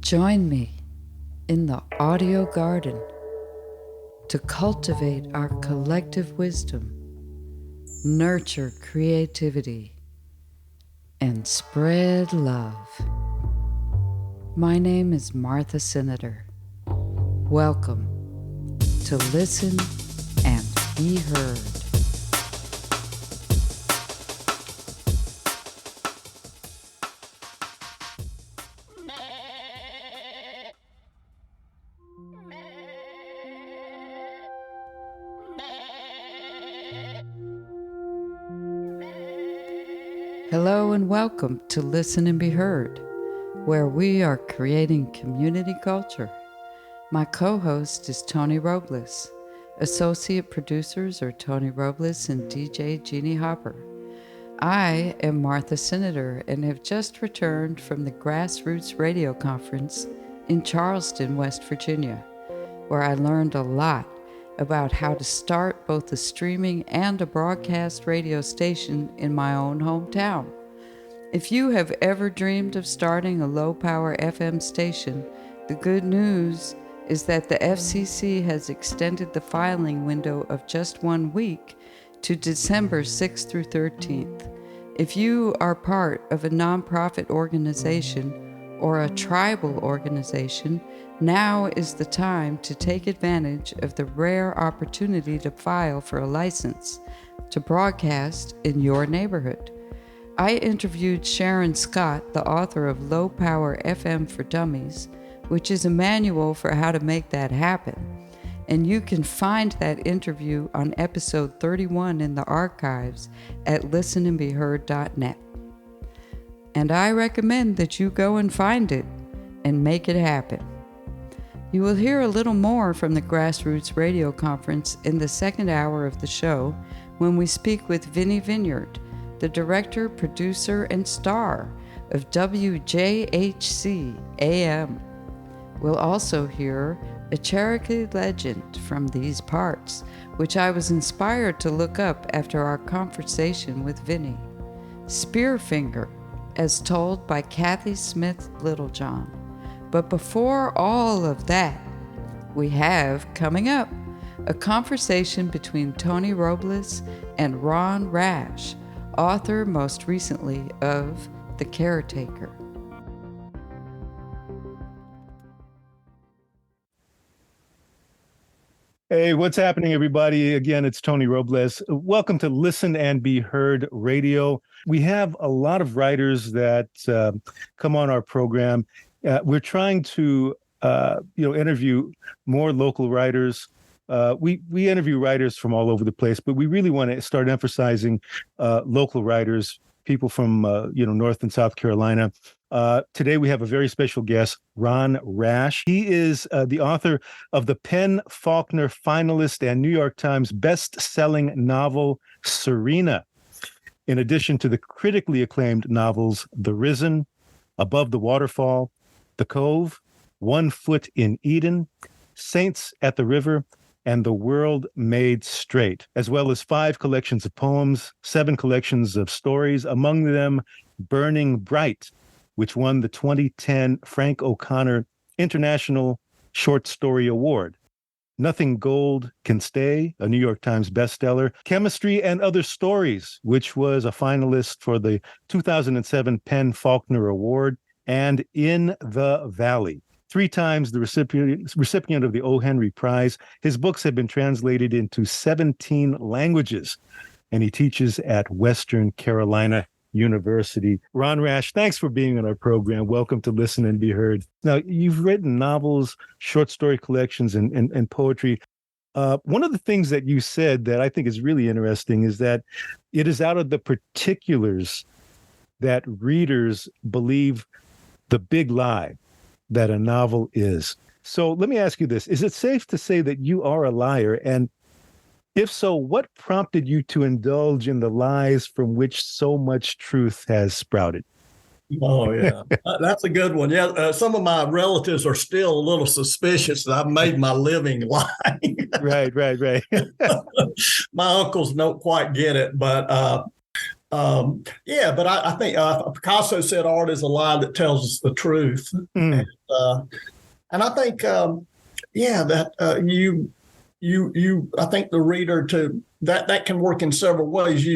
Join me in the audio garden to cultivate our collective wisdom, nurture creativity, and spread love. My name is Martha Senator. Welcome to Listen and Be Heard. Hello and welcome to Listen and Be Heard, where we are creating community culture. My co-host is Tony Robles. Associate producers are Tony Robles and DJ Jeannie Hopper. I am Martha Senator and have just returned from the Grassroots Radio Conference in Charleston, West Virginia, where I learned a lot about how to start both a streaming and a broadcast radio station in my own hometown. If you have ever dreamed of starting a low-power FM station, the good news is that the FCC has extended the filing window of just 1 week to December 6th through 13th. If you are part of a nonprofit organization or a tribal organization, now is the time to take advantage of the rare opportunity to file for a license to broadcast in your neighborhood. I interviewed Sharon Scott, the author of Low Power FM for Dummies, which is a manual for how to make that happen. And you can find that interview on episode 31 in the archives at listenandbeheard.net. And I recommend that you go and find it and make it happen. You will hear a little more from the Grassroots Radio Conference in the second hour of the show when we speak with Vinnie Vineyard, the director, producer, and star of WJHC AM. We'll also hear a Cherokee legend from these parts, which I was inspired to look up after our conversation with Vinnie. Spearfinger, as told by Kathy Smith Littlejohn. But before all of that, we have coming up a conversation between Tony Robles and Ron Rash, author most recently of The Caretaker. Hey, what's happening, everybody? Again, it's Tony Robles. Welcome to Listen and Be Heard Radio. We have a lot of writers that come on our program. We're trying to, interview more local writers. We interview writers from all over the place, but we really want to start emphasizing local writers, people from North and South Carolina. Today we have a very special guest, Ron Rash. He is the author of the Penn Faulkner finalist and New York Times best-selling novel, Serena. In addition to the critically acclaimed novels, The Risen, Above the Waterfall, The Cove, 1 Foot in Eden, Saints at the River, and The World Made Straight, as well as 5 collections of poems, 7 collections of stories, among them Burning Bright, which won the 2010 Frank O'Connor International Short Story Award. Nothing Gold Can Stay, a New York Times bestseller. Chemistry and Other Stories, which was a finalist for the 2007 Penn Faulkner Award. And In the Valley, 3 times the recipient of the O. Henry Prize. His books have been translated into 17 languages, and he teaches at Western Carolina University. Ron Rash, thanks for being on our program. Welcome to Listen and Be Heard. Now, you've written novels, short story collections, and poetry. One of the things that you said that I think is really interesting is that it is out of the particulars that readers believe the big lie that a novel is. So let me ask you this. Is it safe to say that you are a liar? And if so, what prompted you to indulge in the lies from which so much truth has sprouted? Oh, yeah. That's a good one. Yeah. Some of my relatives are still a little suspicious that I've made my living lying. Right. My uncles don't quite get it, but Yeah, but I think Picasso said art is a lie that tells us the truth. Mm. And I think, yeah, that I think the reader that can work in several ways.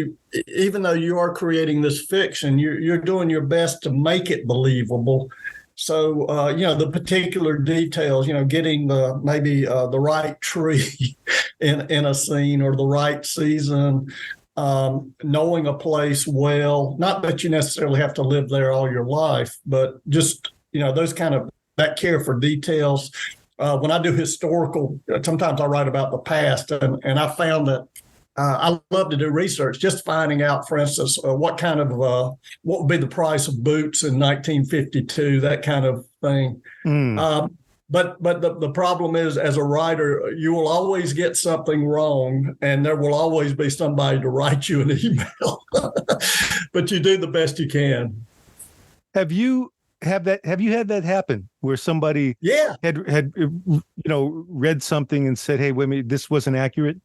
Even though you are creating this fiction, you're doing your best to make it believable. So, the particular details, getting maybe the right tree in a scene or the right season, knowing a place well, not that you necessarily have to live there all your life, but just, those kind of that care for details. When I do historical, sometimes I write about the past, and I found that I love to do research, just finding out, for instance, what would be the price of boots in 1952, that kind of thing. But the problem is, as a writer, you will always get something wrong, and there will always be somebody to write you an email. But you do the best you can. Have you had that happen where somebody had read something and said, "Hey, wait a minute, this wasn't accurate"?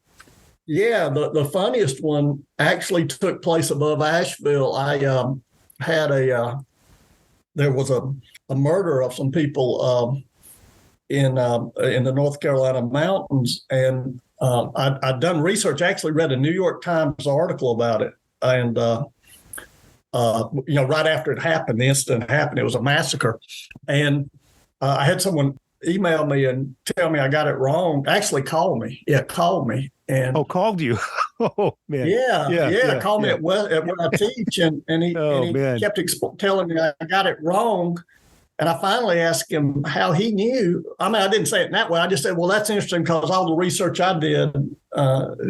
Yeah, the funniest one actually took place above Asheville. I had there was a murder of some people in the North Carolina mountains, and I'd done research. Actually, read a New York Times article about it, and right after it happened, the incident happened. It was a massacre, and I had someone email me and tell me I got it wrong. Actually, call me. Yeah, call me. And called you? Oh man. Yeah. Called me at where I teach, and he kept telling me I got it wrong. And I finally asked him how he knew. I mean, I didn't say it in that way. I just said, well, that's interesting because all the research I did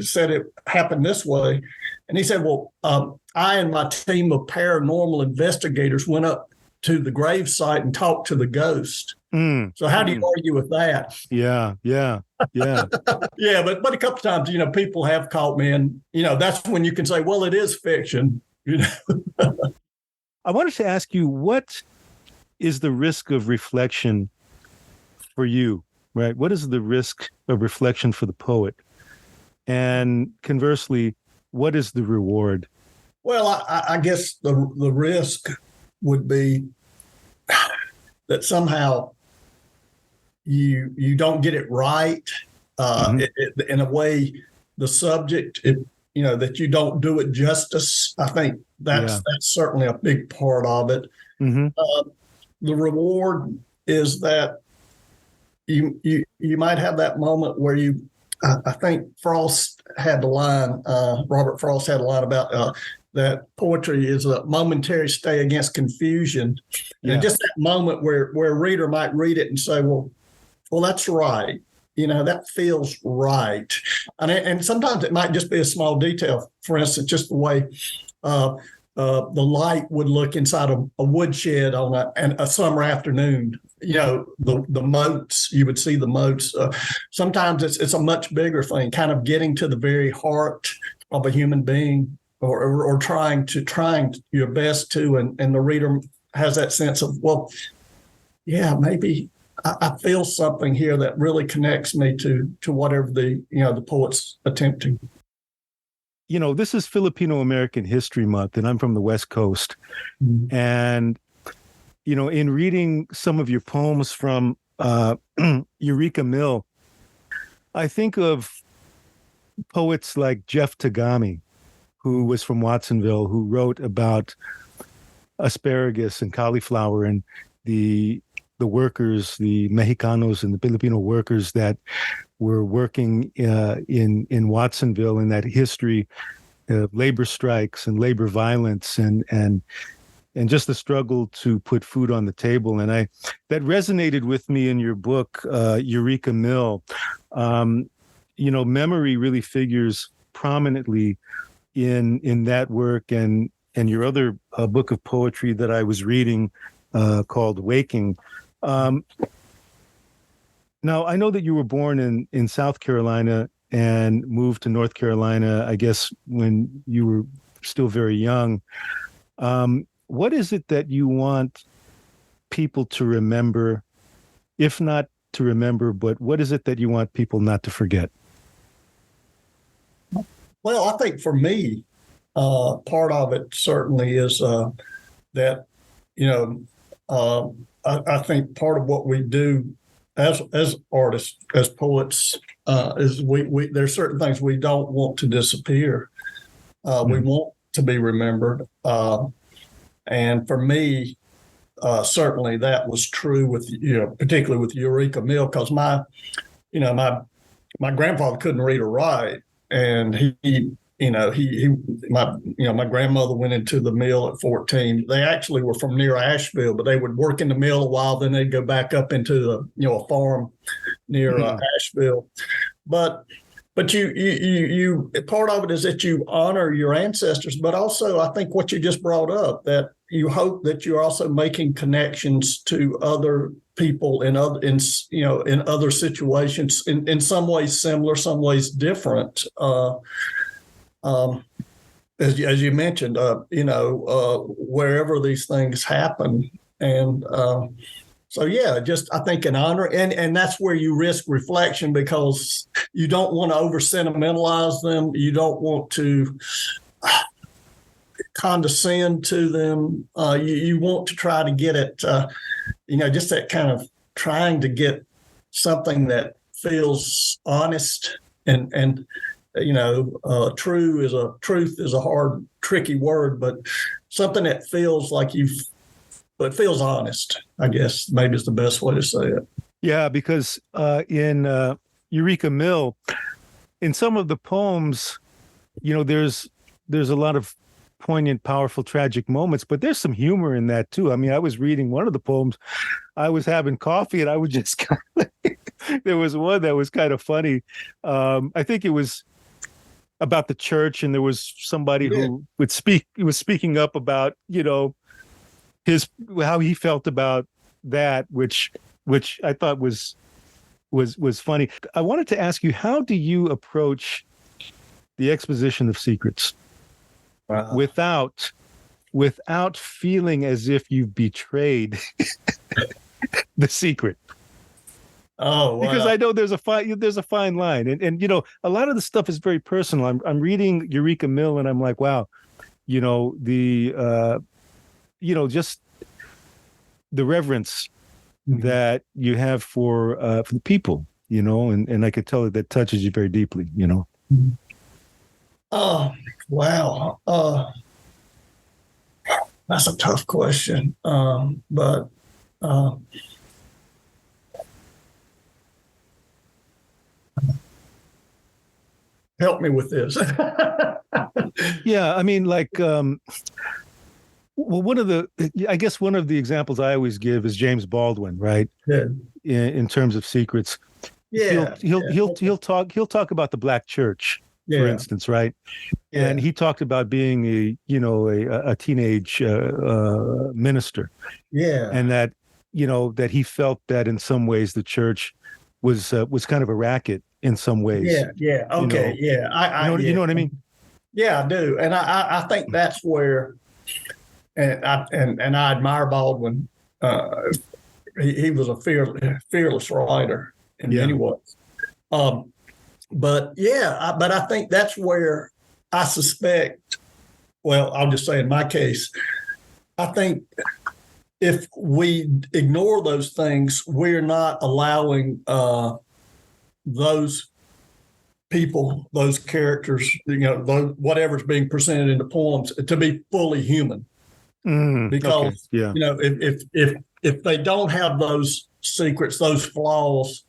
said it happened this way. And he said, well, I and my team of paranormal investigators went up to the grave site and talked to the ghost. So how do you argue with that? Yeah. Yeah, but a couple of times, people have caught me, and that's when you can say, well, it is fiction. I wanted to ask you, what is the risk of reflection for you, right? What is the risk of reflection for the poet? And conversely, what is the reward? Well, I guess the risk would be that somehow you don't get it right. In a way, the subject, that you don't do it justice. I think that's certainly a big part of it. The reward is that you might have that moment where I think Frost had the line, Robert Frost had a line about that poetry is a momentary stay against confusion. And just that moment where a reader might read it and say, well, that's right. That feels right. And sometimes it might just be a small detail. For instance, just the way the light would look inside a woodshed on a summer afternoon. The motes, you would see the motes. Sometimes it's a much bigger thing, kind of getting to the very heart of a human being, or trying your best to, and the reader has that sense of, well, yeah, maybe I feel something here that really connects me to whatever the poet's attempting. This is Filipino American History Month, and I'm from the West Coast. And, in reading some of your poems from Eureka Mill, I think of poets like Jeff Tagami, who was from Watsonville, who wrote about asparagus and cauliflower and the workers, the Mexicanos and the Filipino workers that were working in Watsonville in that history of labor strikes and labor violence and just the struggle to put food on the table. And that resonated with me in your book, Eureka Mill. Memory really figures prominently in that work and your other book of poetry that I was reading called Waking. Now, I know that you were born in South Carolina and moved to North Carolina, I guess, when you were still very young. What is it that you want people to remember, if not to remember, but what is it that you want people not to forget? Well, I think for me, part of it certainly is that, I think part of what we do as artists, as poets, is we there's certain things we don't want to disappear. We want to be remembered. And for me, certainly that was true with, particularly with Eureka Mill, because my grandfather couldn't read or write, and my grandmother went into the mill at 14. They actually were from near Asheville, but they would work in the mill a while, then they'd go back up into a farm near Asheville. But you part of it is that you honor your ancestors, but also I think what you just brought up, that you hope that you're also making connections to other people in other situations, in some ways similar, some ways different. As you mentioned, wherever these things happen, and so yeah, just I think an honor, and that's where you risk reflection, because you don't want to over sentimentalize them. You don't want to condescend to them. You want to try to get it, just that kind of trying to get something that feels honest and truth is a hard, tricky word, but something that feels like but feels honest, I guess maybe is the best way to say it. Yeah, because in Eureka Mill, in some of the poems, there's a lot of poignant, powerful, tragic moments, but there's some humor in that too. I mean, I was reading one of the poems, I was having coffee, and I would just there was one that was kind of funny. I think it was about the church, and there was somebody who was speaking up about, how he felt about that, which I thought was funny. I wanted to ask you, how do you approach the exposition of secrets without feeling as if you've betrayed the secret? Oh, wow. Because I know there's a fine line, and a lot of the stuff is very personal. I'm reading Eureka Mill, and I'm like, wow, just the reverence that you have for the people, and I could tell that touches you very deeply, Oh, wow. That's a tough question. But help me with this. Yeah, I mean, well, one of the examples I always give is James Baldwin, right? Yeah. In terms of secrets. Yeah. He'll talk about the Black church, for instance, right? Yeah. And he talked about being a teenage minister. Yeah. And that, that he felt that in some ways the church was kind of a racket in some ways. Yeah. Yeah. Okay. Yeah. You know what I mean? Yeah, I do. And I think that's where, and I admire Baldwin. He was a fearless writer in many ways. But I think that's where I suspect, well, I'll just say in my case, I think if we ignore those things, we're not allowing those people, those characters, whatever's being presented in the poems, to be fully human. Because if they don't have those secrets, those flaws,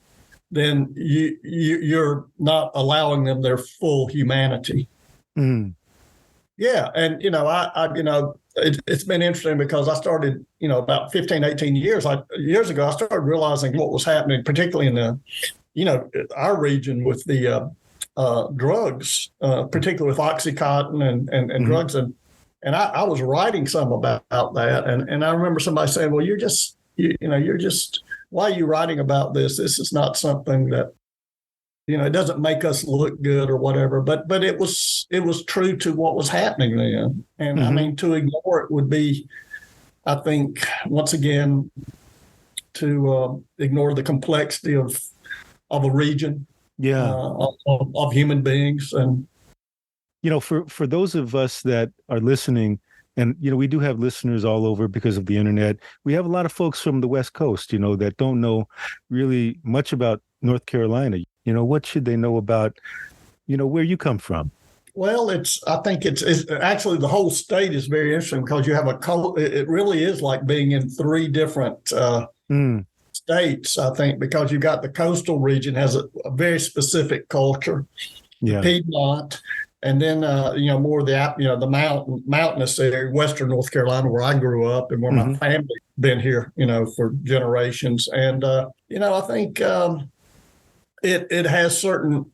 then you're not allowing them their full humanity. Yeah, and it's been interesting because I started, about 15, 18 years ago, I started realizing what was happening, particularly in the, our region with the drugs, particularly with Oxycontin and drugs, and I was writing some about that, and I remember somebody saying, "Well, you're just why are you writing about this? This is not something that, it doesn't make us look good or whatever." But it was true to what was happening then, and I mean, to ignore it would be, I think, once again, to ignore the complexity of a region, of human beings, and For those of us that are listening, and we do have listeners all over because of the internet. We have a lot of folks from the West Coast, that don't know really much about North Carolina. What should they know about, where you come from? Well, I think it's actually the whole state is very interesting because you have it really is like being in three different states, I think, because you've got the coastal region has a very specific culture, the Piedmont, and then more of the mountainous area, Western North Carolina, where I grew up and where my family been here, for generations. And I think it has certain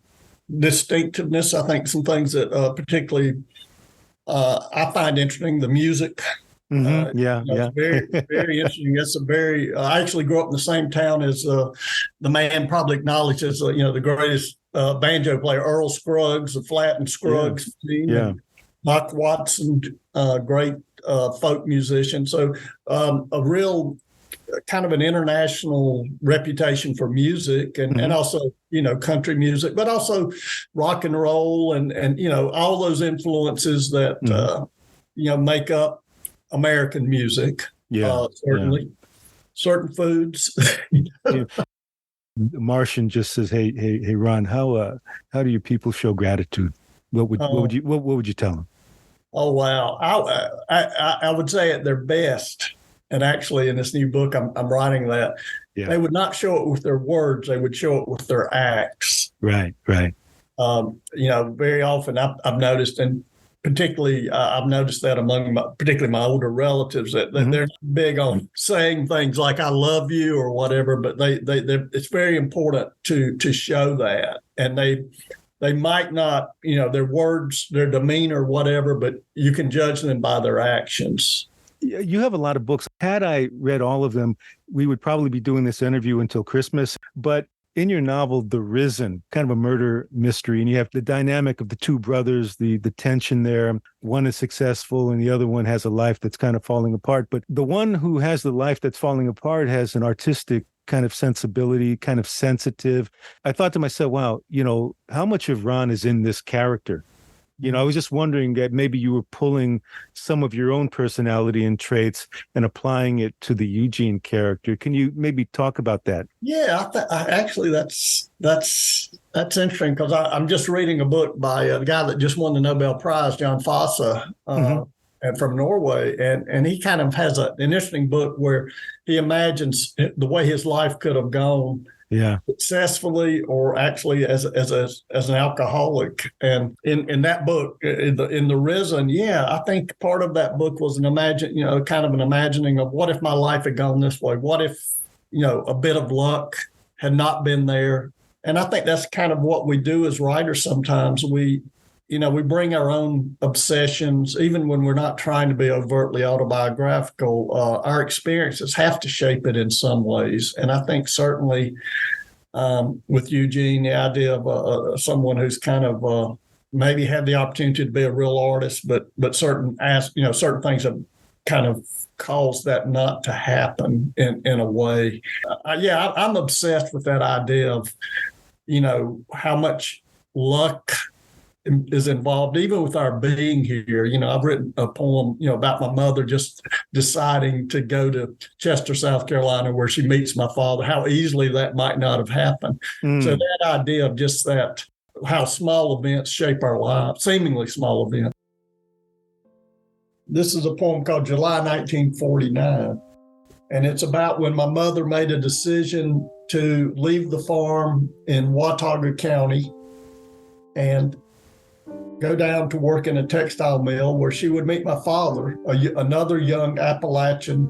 distinctiveness. I think some things that particularly I find interesting, the music. It's very, very interesting. It's I actually grew up in the same town as the man probably acknowledged as, the greatest banjo player, Earl Scruggs, the Flatt Scruggs team. Buck Watson, great folk musician. So a real kind of an international reputation for music and also, country music, but also rock and roll and all those influences that, make up American music. Certainly. Certain foods. Martian just says, hey, Ron, how do your people show gratitude? What would you tell them? Oh, wow. I would say at their best. And actually, in this new book, I'm writing that they would not show it with their words; they would show it with their acts. Right. Very often I've noticed, and particularly I've noticed that among particularly my older relatives, that they're big on saying things like "I love you" or whatever, but it's very important to show that, and they might not, their words, their demeanor, whatever, but you can judge them by their actions. You have a lot of books. Had I read all of them, we would probably be doing this interview until Christmas. But in your novel, The Risen, kind of a murder mystery, and you have the dynamic of the two brothers, the tension there. One is successful and the other one has a life that's kind of falling apart. But the one who has the life that's falling apart has an artistic kind of sensibility, kind of sensitive. I thought to myself, wow, how much of Ron is in this character? I was just wondering that maybe you were pulling some of your own personality and traits and applying it to the Eugene character. Can you maybe talk about that? Yeah, actually, that's interesting because I'm just reading a book by a guy that just won the Nobel Prize, John Fosse, and from Norway, and he kind of has an interesting book where he imagines the way his life could have gone. Successfully or actually as an alcoholic. And in that book, in the Risen, I think part of that book was kind of an imagining of what if my life had gone this way? What if, a bit of luck had not been there? And I think that's kind of what we do as writers sometimes. We bring our own obsessions, even when we're not trying to be overtly autobiographical. Our experiences have to shape it in some ways. And I think certainly with Eugene, the idea of someone who's kind of maybe had the opportunity to be a real artist, but certain things have kind of caused that not to happen in a way. I'm obsessed with that idea of, how much luck is involved, even with our being here. I've written a poem, about my mother just deciding to go to Chester, South Carolina, where she meets my father, how easily that might not have happened. So that idea of just that, how small events shape our lives, seemingly small events. This is a poem called July 1949. And it's about when my mother made a decision to leave the farm in Watauga County and go down to work in a textile mill where she would meet my father, another young Appalachian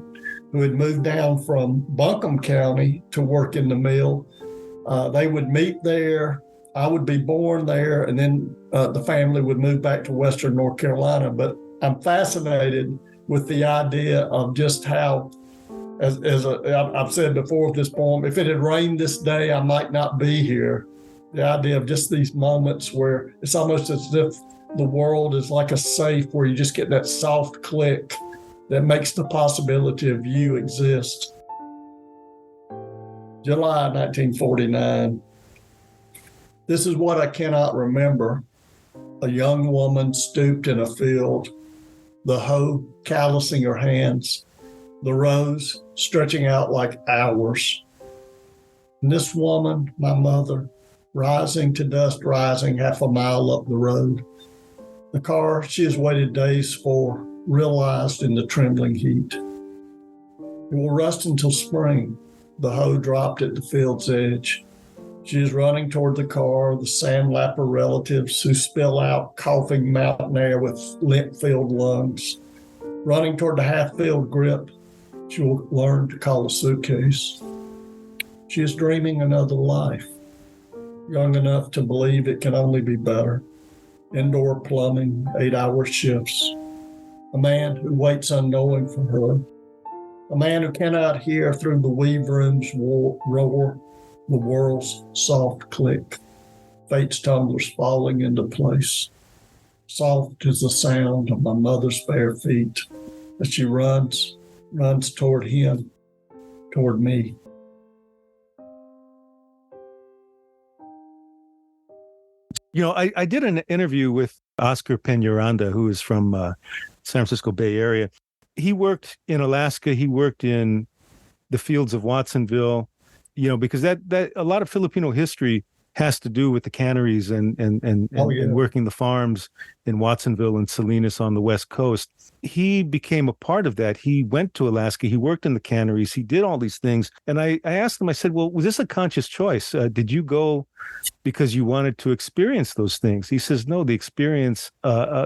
who had moved down from Buncombe County to work in the mill. They would meet there. I would be born there, and then the family would move back to Western North Carolina. But I'm fascinated with the idea of just how, I've said before with this poem, if it had rained this day, I might not be here. The idea of just these moments where it's almost as if the world is like a safe where you just get that soft click that makes the possibility of you exist. July 1949. This is what I cannot remember. A young woman stooped in a field, the hoe callousing her hands, the rows stretching out like hours. And this woman, my mother, rising to dust rising half a mile up the road. The car she has waited days for, realized in the trembling heat. It will rust until spring. The hoe dropped at the field's edge. She is running toward the car, the sandlapper relatives who spill out coughing mountain air with lint-filled lungs. Running toward the half-filled grip she will learn to call a suitcase. She is dreaming another life, young enough to believe it can only be better. Indoor plumbing, 8-hour shifts. A man who waits unknowing for her. A man who cannot hear through the weave room's roar, the world's soft click. Fate's tumblers falling into place. Soft is the sound of my mother's bare feet as she runs toward him, toward me. You know, I did an interview with Oscar Peñaranda, who is from San Francisco Bay Area. He worked in Alaska. He worked in the fields of Watsonville, you know, because that a lot of Filipino history has to do with the canneries and working the farms in Watsonville and Salinas on the West Coast. He became a part of that. He went to Alaska. He worked in the canneries. He did all these things. And I asked him, I said, well, was this a conscious choice? Did you go because you wanted to experience those things? He says, no, the experience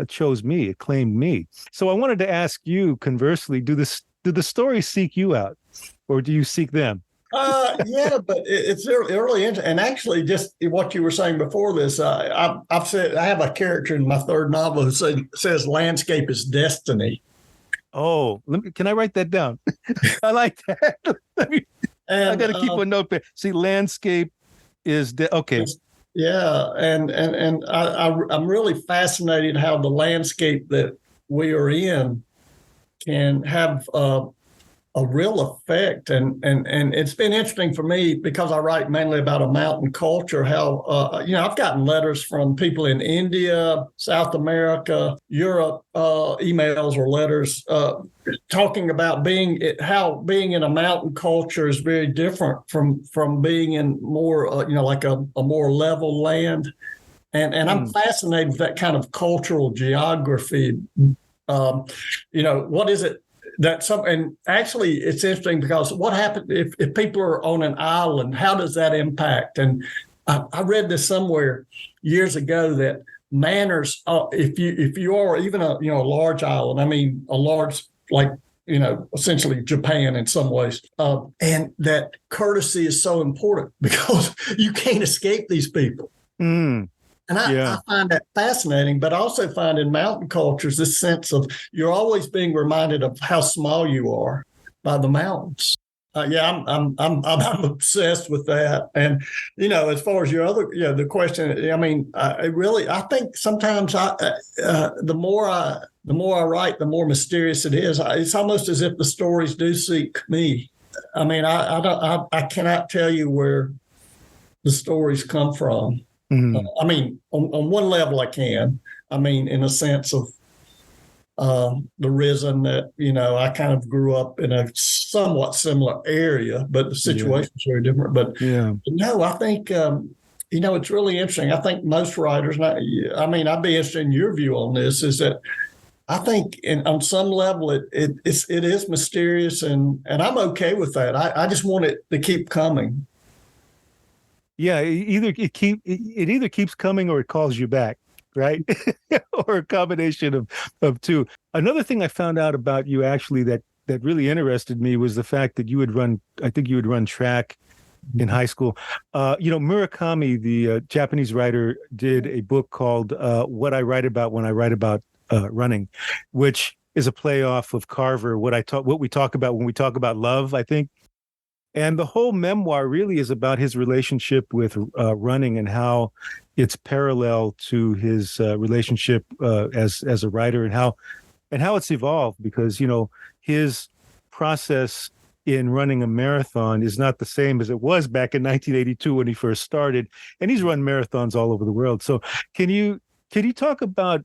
chose me. It claimed me. So I wanted to ask you, conversely, do the stories seek you out, or do you seek them? Yeah, but it's really interesting. And actually, just what you were saying before this, I've said I have a character in my third novel who says landscape is destiny. Oh, can I write that down? I like that. I got to keep a note there. See, landscape is okay. Yeah, and I'm really fascinated how the landscape that we are in can have a real effect. And it's been interesting for me because I write mainly about a mountain culture, how, I've gotten letters from people in India, South America, Europe, emails or letters talking about how being in a mountain culture is very different from being in more, like a more level land. And I'm fascinated with that kind of cultural geography. What is it? And actually, it's interesting because what happens if people are on an island? How does that impact? And I read this somewhere years ago that manners, if you are even a large island, I mean a large essentially Japan in some ways, and that courtesy is so important because you can't escape these people. And I find that fascinating, but I also find in mountain cultures this sense of you're always being reminded of how small you are by the mountains. I'm obsessed with that. And as far as your other, the question, I mean, I think sometimes the more I write, the more mysterious it is. It's almost as if the stories do seek me. I mean, I cannot tell you where the stories come from. Mm-hmm. I mean, on one level, I can. I mean, in a sense of the reason that, I kind of grew up in a somewhat similar area, but the situation is very different. But no, I think, it's really interesting. I think most writers, I'd be interested in your view on this, is that I think on some level it is mysterious, and I'm okay with that. I just want it to keep coming. Yeah, it either keeps coming or it calls you back, right? Or a combination of two. Another thing I found out about you actually that really interested me was the fact that you would run track in high school. Murakami, the Japanese writer, did a book called What I Write About When I Write About Running, which is a play off of Carver, what we talk about when we talk about love, I think. And the whole memoir really is about his relationship with running and how it's parallel to his relationship as a writer and how it's evolved, because his process in running a marathon is not the same as it was back in 1982 when he first started, and he's run marathons all over the world. So can you Can you talk about,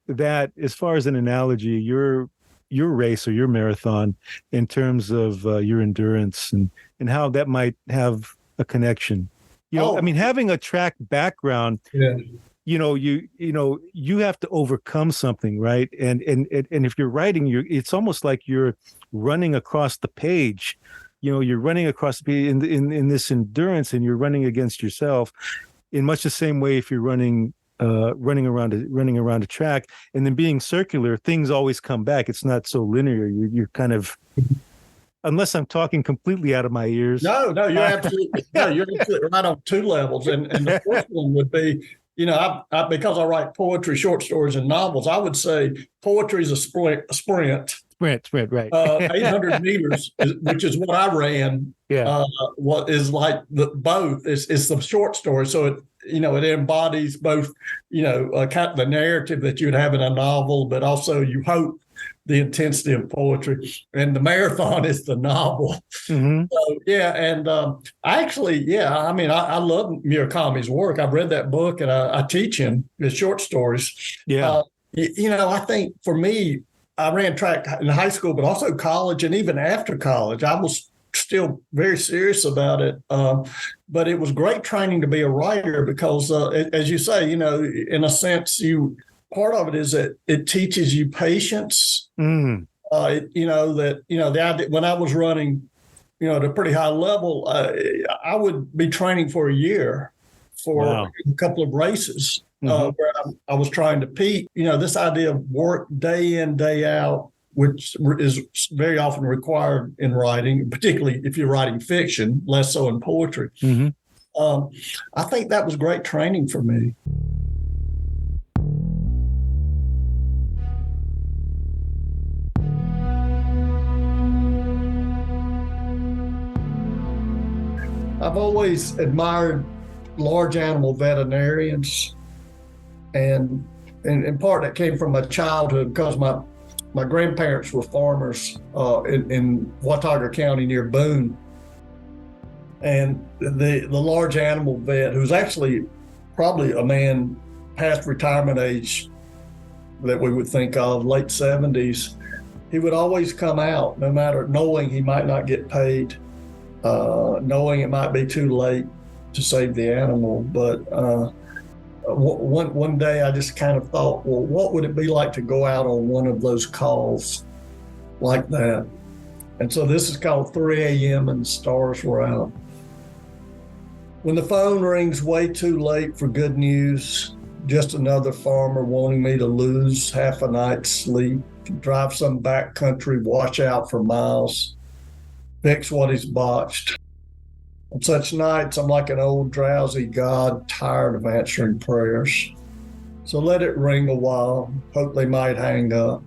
that as far as an analogy, your race or your marathon in terms of your endurance and how that might have a connection? Having a track background, yeah. You have to overcome something, right? And if you're writing, it's almost like you're running across the page. You're running across the page in this endurance, and you're running against yourself in much the same way if you're running around a track, and then being circular, things always come back. It's not so linear. You're kind of, unless I'm talking completely out of my ears. No, you're absolutely right on two levels. And the first one would be, I because I write poetry, short stories, and novels, I would say poetry is a sprint. Sprint, right. 800 meters, which is what I ran. Yeah. What is like both is the short story. So it embodies both, kind of the narrative that you would have in a novel, but also you hope the intensity of poetry. And the marathon is the novel. Mm-hmm. So, yeah. And I love Murakami's work. I've read that book, and I teach him his short stories. Yeah. I think for me, I ran track in high school, but also college, and even after college, I was still very serious about it. But it was great training to be a writer because, as you say, in a sense, part of it is that it teaches you patience. Mm. The idea when I was running, at a pretty high level, I would be training for a year for a couple of races. Where I was trying to peak, this idea of work day in, day out, which is very often required in writing, particularly if you're writing fiction, less so in poetry. Mm-hmm. I think that was great training for me. I've always admired large animal veterinarians. And in part, that came from my childhood because my grandparents were farmers in Watauga County near Boone. And the large animal vet, who's actually probably a man past retirement age that we would think of, late 70s, he would always come out, no matter, knowing he might not get paid, knowing it might be too late to save the animal. But one day I just kind of thought, well, what would it be like to go out on one of those calls like that? And so this is called 3 a.m. and the stars were out. When the phone rings way too late for good news, just another farmer wanting me to lose half a night's sleep, drive some backcountry, wash out for miles, fix what he's botched. On such nights, I'm like an old drowsy God, tired of answering prayers. So let it ring a while, hope they might hang up.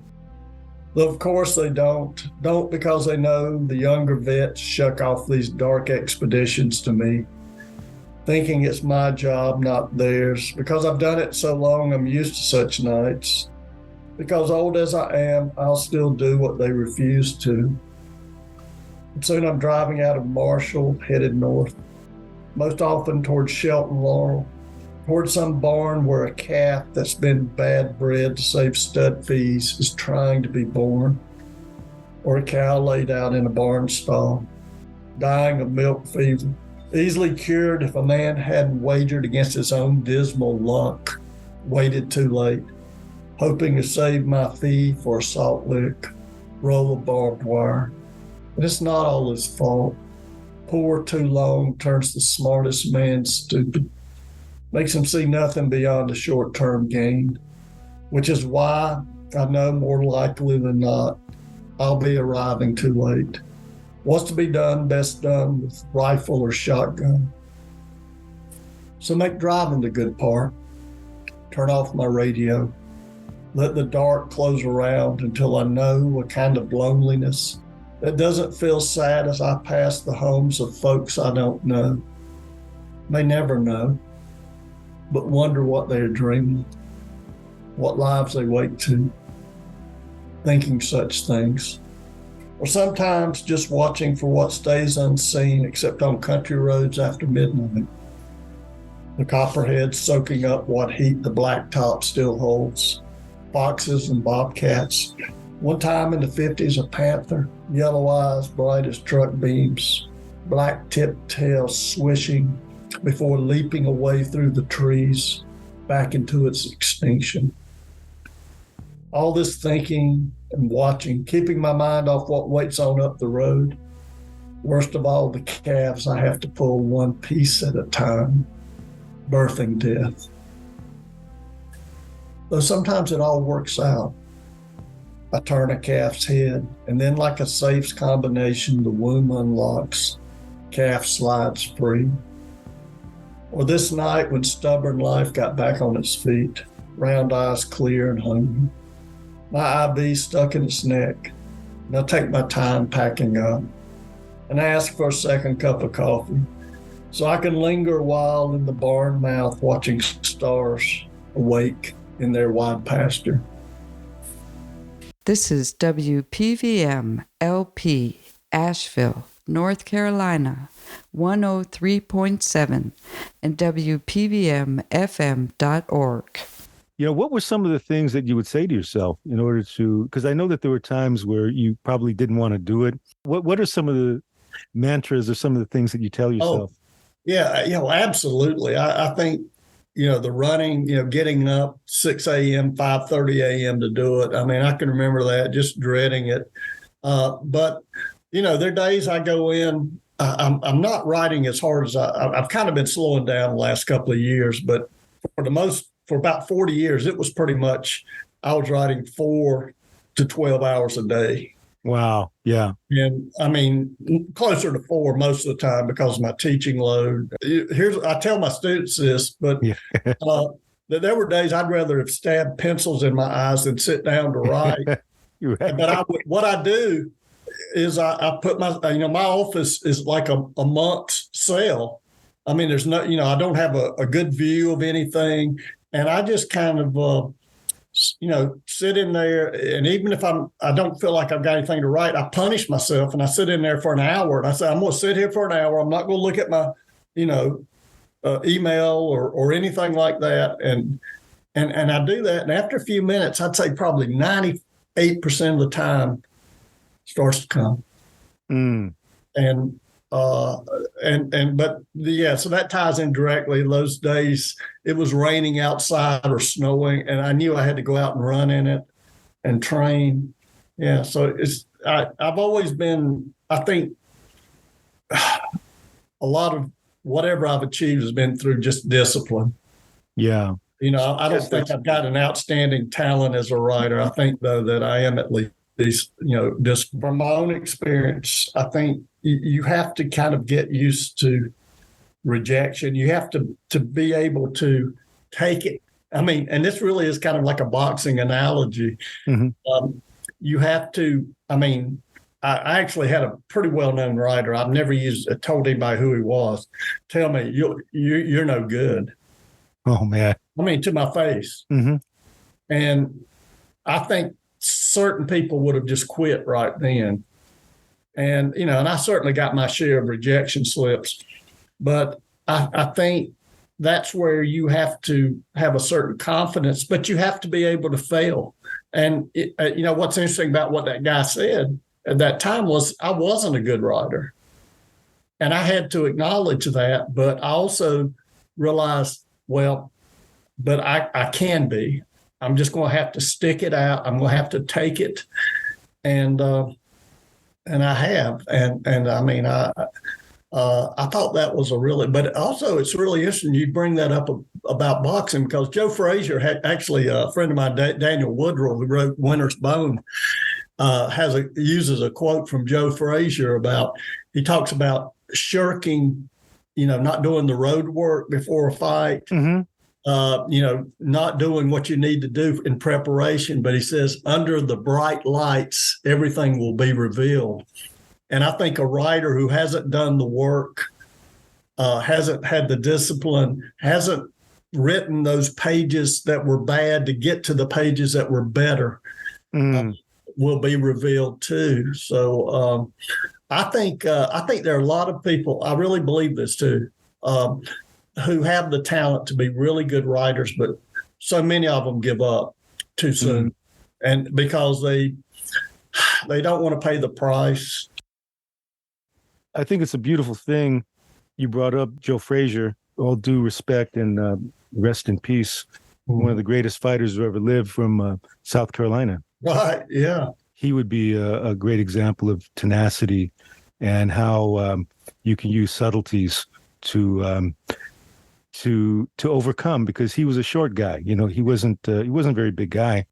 Though of course they don't because they know the younger vets shuck off these dark expeditions to me, thinking it's my job, not theirs. Because I've done it so long, I'm used to such nights. Because old as I am, I'll still do what they refuse to. And soon I'm driving out of Marshall, headed north, most often towards Shelton Laurel, towards some barn where a calf that's been bad bred to save stud fees is trying to be born, or a cow laid out in a barn stall, dying of milk fever, easily cured if a man hadn't wagered against his own dismal luck, waited too late, hoping to save my fee for a salt lick, roll of barbed wire. But it's not all his fault. Poor too long turns the smartest man stupid, makes him see nothing beyond a short-term gain, which is why I know more likely than not I'll be arriving too late. What's to be done, best done with rifle or shotgun. So make driving the good part. Turn off my radio. Let the dark close around until I know a kind of loneliness that doesn't feel sad as I pass the homes of folks I don't know, may never know, but wonder what they're dreaming, what lives they wake to, thinking such things. Or sometimes just watching for what stays unseen except on country roads after midnight. the copperheads soaking up what heat the blacktop still holds, foxes and bobcats. One time in the 50s, a panther, yellow eyes bright as truck beams, black tipped tail swishing before leaping away through the trees back into its extinction. All this thinking and watching, keeping my mind off what waits on up the road. Worst of all, the calves I have to pull one piece at a time, birthing death. Though sometimes it all works out. I turn a calf's head, and then like a safes combination, the womb unlocks, calf slides free. Or this night when stubborn life got back on its feet, round eyes clear and hungry, my IV stuck in its neck, and I take my time packing up and ask for a second cup of coffee so I can linger a while in the barn mouth watching stars awake in their wide pasture. This is WPVM LP, Asheville, North Carolina, 103.7 and WPVMFM.org. What were some of the things that you would say to yourself in order to, because I know that there were times where you probably didn't want to do it. What are some of the mantras or some of the things that you tell yourself? Absolutely. I think, the running, getting up 6 a.m., 5:30 a.m. to do it. I mean, I can remember that, just dreading it. But there are days I go in, I'm not riding as hard as I've kind of been slowing down the last couple of years, but for about 40 years, it was pretty much, I was riding 4 to 12 hours a day. Wow. Yeah. And I mean, closer to 4 most of the time because of my teaching load. I tell my students this, but that there were days I'd rather have stabbed pencils in my eyes than sit down to write. Right. But what I do is I put my office is like a monk's cell. I mean, there's no, I don't have a good view of anything. And I just kind of, sit in there. And even if I don't feel like I've got anything to write, I punish myself and I sit in there for an hour. And I say, I'm going to sit here for an hour. I'm not going to look at my, email or anything like that. And I do that. And after a few minutes, I'd say probably 98% of the time starts to come. So that ties in directly. Those days it was raining outside or snowing, and I knew I had to go out and run in it and train. Yeah, so I've always been, I think, a lot of whatever I've achieved has been through just discipline. Yeah. I don't think I've got an outstanding talent as a writer. I think, though, that I am at least, just from my own experience, I think you have to kind of get used to rejection. You have to be able to take it. I mean, and this really is kind of like a boxing analogy. Mm-hmm. You have to, I actually had a pretty well-known writer. I've never told anybody who he was. Tell me, you're no good. Oh, man. To my face. Mm-hmm. And I think certain people would have just quit right then. And, and I certainly got my share of rejection slips, but I think that's where you have to have a certain confidence, but you have to be able to fail. And, what's interesting about what that guy said at that time was I wasn't a good writer. And I had to acknowledge that, but I also realized, but I can be. I'm just going to have to stick it out. I'm going to have to take it. And I have. And I thought that was but also it's really interesting you bring that up about boxing, because Joe Frazier had actually a friend of mine, Daniel Woodrow, who wrote Winter's Bone, uses a quote from Joe Frazier he talks about shirking, not doing the road work before a fight. Mm-hmm. Not doing what you need to do in preparation, but he says, under the bright lights, everything will be revealed. And I think a writer who hasn't done the work, hasn't had the discipline, hasn't written those pages that were bad to get to the pages that were better, will be revealed too. So I think there are a lot of people, I really believe this too, who have the talent to be really good writers, but so many of them give up too soon, and because they don't want to pay the price. I think it's a beautiful thing. You brought up Joe Frazier, all due respect and rest in peace. One of the greatest fighters who ever lived from South Carolina. Right, yeah. He would be a great example of tenacity and how you can use subtleties to overcome, because he was a short guy. You know, he wasn't a very big guy.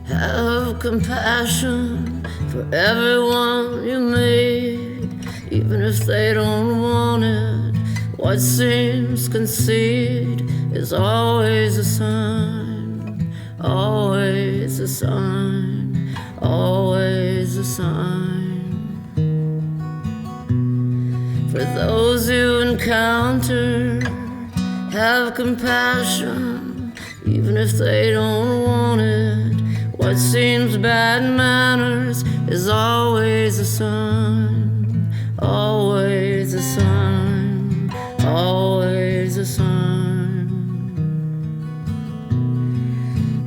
Have compassion for everyone you meet, even if they don't want it. What seems conceit is always a sign, always a sign, always a sign. For those you encounter, have compassion, even if they don't want it. What seems bad manners is always a sign, always a sign, always a sign,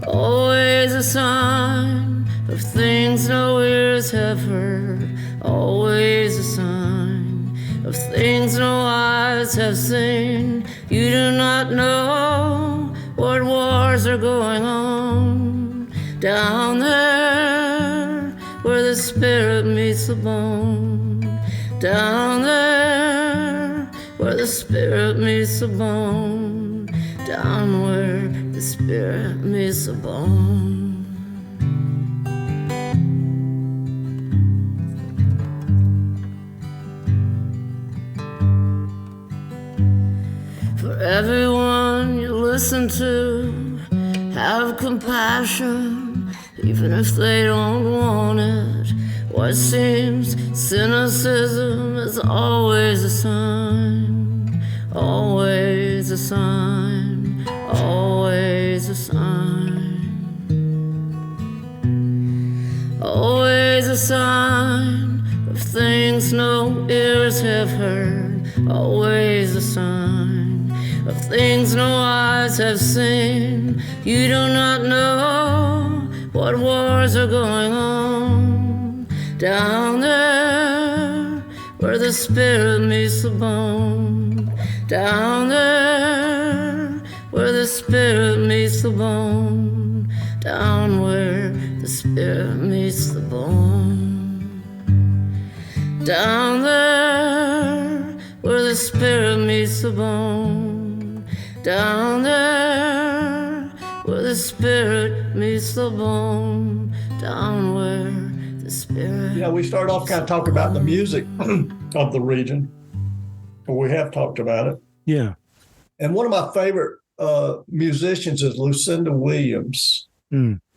always a sign of things no ears have heard, always a sign of things no eyes have seen. You do not know what wars are going on down there where the spirit meets the bone, down there where the spirit meets the bone, down where the spirit meets the bone. For everyone you listen to, have compassion, even if they don't want it. What seems cynicism is always a sign, always a sign, always a sign, always a sign of things no ears have heard, always a sign of things no eyes have seen. You do not know what wars are going on down there where the spirit meets the bone, down there where the spirit meets the bone, down where the spirit meets the bone, down there where the spirit meets the bone, down there where the spirit meets the bone, down where the spirit. Yeah, we start off kind of talking about the music of the region. We have talked about it. Yeah. And one of my favorite musicians is Lucinda Williams.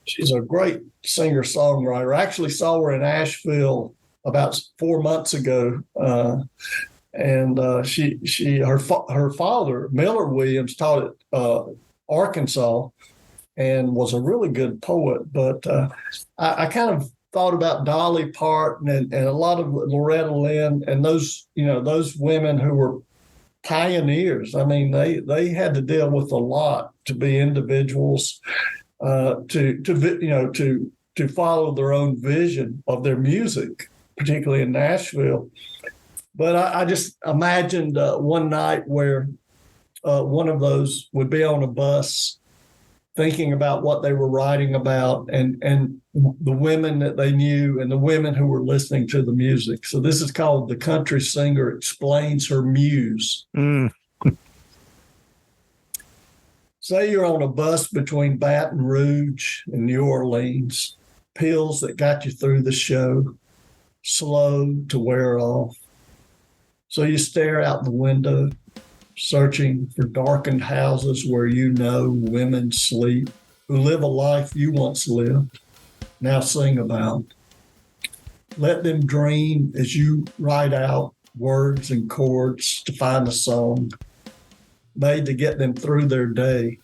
She's a great singer-songwriter. I actually saw her in Asheville about 4 months ago. And her father, Miller Williams, taught at Arkansas and was a really good poet. But I kind of thought about Dolly Parton and a lot of Loretta Lynn and those women who were pioneers. I mean, they had to deal with a lot to be individuals, to follow their own vision of their music, particularly in Nashville. But I just imagined one night where one of those would be on a bus thinking about what they were writing about and the women that they knew and the women who were listening to the music. So this is called The Country Singer Explains Her Muse. Say you're on a bus between Baton Rouge and New Orleans, pills that got you through the show, slow to wear off. So you stare out the window, searching for darkened houses where you know women sleep, who live a life you once lived, now sing about. Let them dream as you write out words and chords to find a song. made to get them through their day,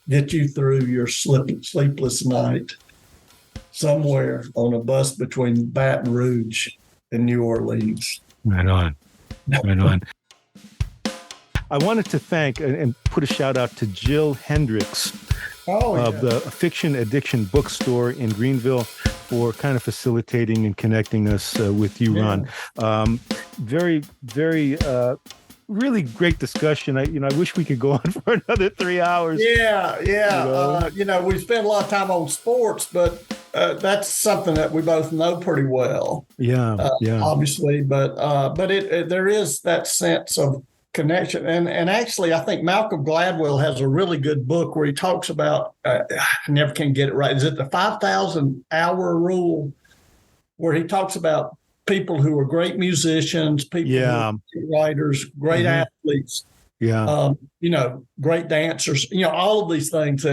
get you through your sleepless night somewhere on a bus between Baton Rouge and New Orleans. Right on. Right on. I wanted to thank and put a shout out to Jill Hendricks of the Fiction Addiction Bookstore in Greenville for kind of facilitating and connecting us with you, Ron. Very, very, really great discussion. I wish we could go on for another 3 hours. Yeah. We spend a lot of time on sports, but that's something that we both know pretty well. Yeah. Obviously, but there is that sense of connection. And actually, I think Malcolm Gladwell has a really good book where he talks about, I never can get it right. Is it the 5,000 hour rule, where he talks about people who are great musicians, people who are great writers, great athletes, great dancers, all of these things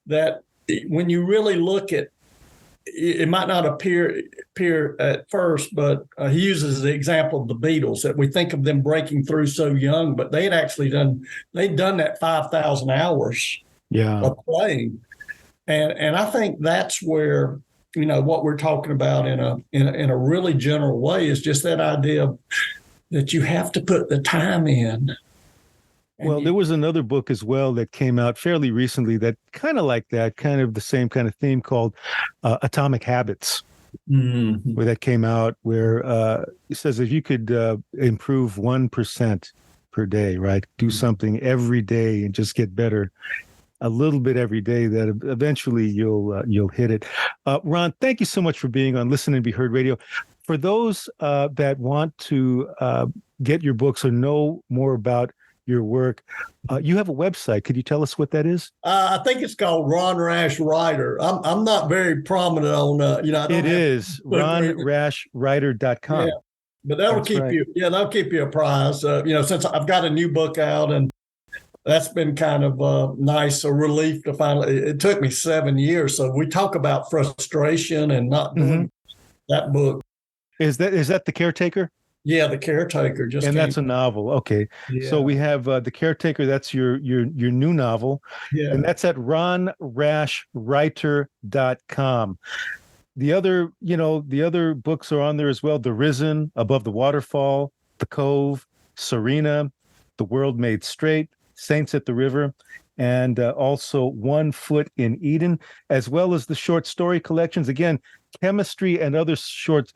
that when you really look at, it might not appear at first, but he uses the example of the Beatles, that we think of them breaking through so young, but they'd done that 5,000 hours of playing. And I think that's where, what we're talking about in a really general way is just that idea that you have to put the time in. Well, there was another book as well that came out fairly recently that kind of like that, kind of the same kind of theme, called Atomic Habits, where that came out, where it says if you could improve 1% per day, right? Do something every day and just get better a little bit every day, that eventually you'll hit it. Ron, thank you so much for being on Listen and Be Heard Radio. For those that want to get your books or know more about your work, you have a website. Could you tell us what that is? I think it's called Ron Rash Writer. I'm not very prominent on, it is ronrashwriter.com. Yeah, but that'll keep you apprised. Since I've got a new book out, and that's been kind of nice, a relief to finally. It took me 7 years. So we talk about frustration and not doing that book. Is that The Caretaker? Yeah, The Caretaker. That's a novel. Okay. Yeah. So we have The Caretaker. That's your new novel. Yeah. And that's at ronrashwriter.com. The other books are on there as well. The Risen, Above the Waterfall, The Cove, Serena, The World Made Straight, Saints at the River, and also 1 Foot in Eden, as well as the short story collections. Again, Chemistry and Other Stories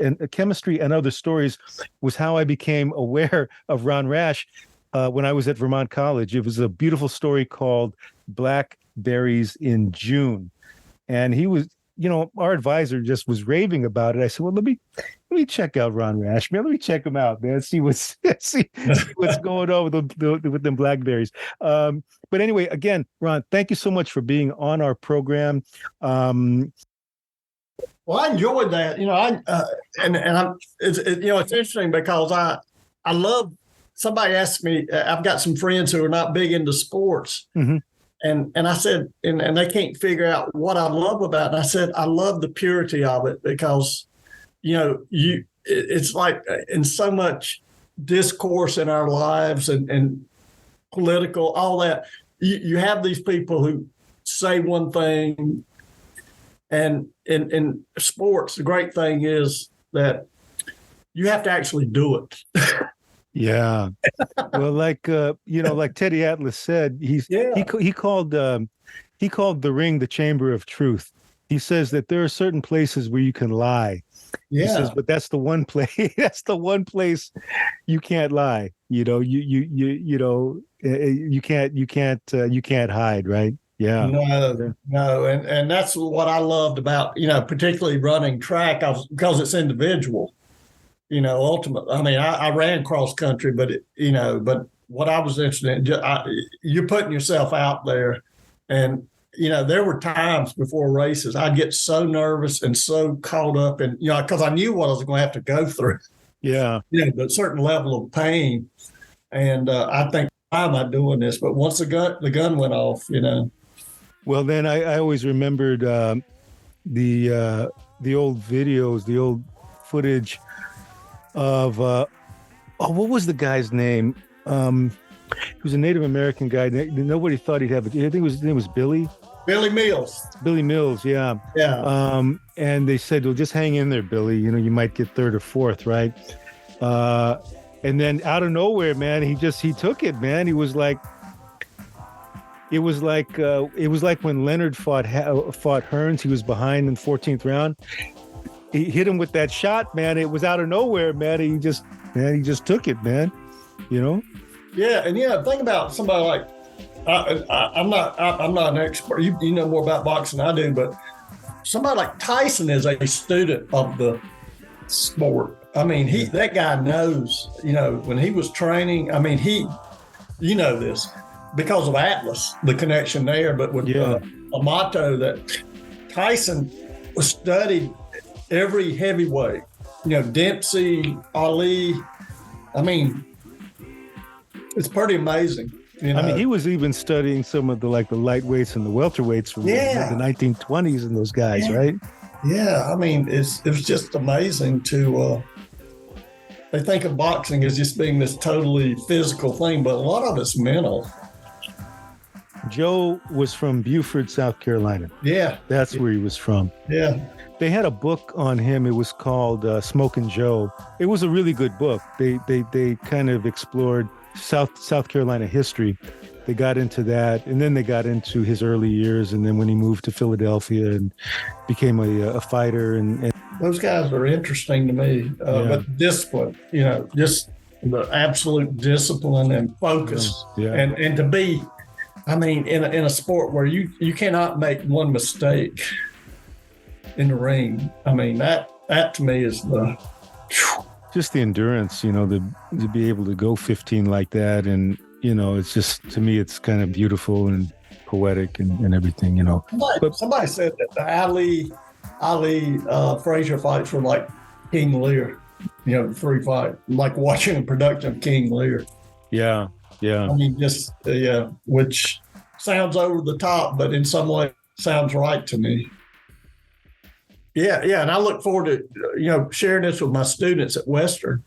was how I became aware of Ron Rash when I was at Vermont College. It was a beautiful story called Blackberries in June. And he was, our advisor just was raving about it. I said, well, let me check out Ron Rash, man. Let me check him out, man. See what's going on with them blackberries. But anyway, again, Ron, thank you so much for being on our program. Well, I enjoyed that. It's interesting because I love. Somebody asked me. I've got some friends who are not big into sports, and I said, and they can't figure out what I love about it. And I said, I love the purity of it because, it's like in so much discourse in our lives and political, all that. You have these people who say one thing. And in sports, the great thing is that you have to actually do it. Yeah. Well, like Teddy Atlas said, he called the ring the chamber of truth. He says that there are certain places where you can lie. Yeah. He says, but that's the one place. That's the one place you can't lie. You can't hide, right? Yeah. No. And that's what I loved about, particularly running track because it's individual, ultimately. I mean, I ran cross country, but what I was interested in, you're putting yourself out there. And, there were times before races, I'd get so nervous and so caught up in, because I knew what I was going to have to go through. Yeah. A certain level of pain. And I think, why am I doing this? But once the gun went off, Well, then I always remembered the old videos, the old footage of what was the guy's name? He was a Native American guy. Nobody thought he'd have it. I think his name was Billy. Billy Mills. Billy Mills, yeah. Yeah. And they said, well, just hang in there, Billy. You know, you might get third or fourth, right? And then out of nowhere, man, he took it, man. It was like when Leonard fought Hearns. He was behind in the 14th round. He hit him with that shot, man. It was out of nowhere, man. He just took it, man. You know? Yeah, and think about somebody like I'm not an expert. You know more about boxing than I do, but somebody like Tyson is a student of the sport. I mean, that guy knows. You know, when he was training, I mean, you know this because of Atlas, the connection there. But with Amato, that Tyson was studied every heavyweight. You know, Dempsey, Ali. I mean, it's pretty amazing. You know? I mean, he was even studying some of the lightweights and the welterweights from the 1920s and those guys, right? Yeah, I mean, it was just amazing to. They think of boxing as just being this totally physical thing, but a lot of it's mental. Joe was from Beaufort, South Carolina. Yeah, that's where he was from. Yeah, they had a book on him. It was called Smokin' Joe. It was a really good book. They kind of explored South Carolina history. They got into that, and then they got into his early years, and then when he moved to Philadelphia and became a fighter. And those guys are interesting to me. But discipline, you know, just the absolute discipline and focus, and to be, I mean, in a sport where you cannot make one mistake in the ring. I mean, that to me is just the endurance, you know, to be able to go 15 like that. And, you know, it's just, to me, it's kind of beautiful and poetic and everything, you know. Somebody said that the Ali Frazier fights were like King Lear, you know, 3 fight, like watching a production of King Lear. Yeah. I mean, just, which sounds over the top, but in some way sounds right to me. Yeah, and I look forward to, sharing this with my students at Western.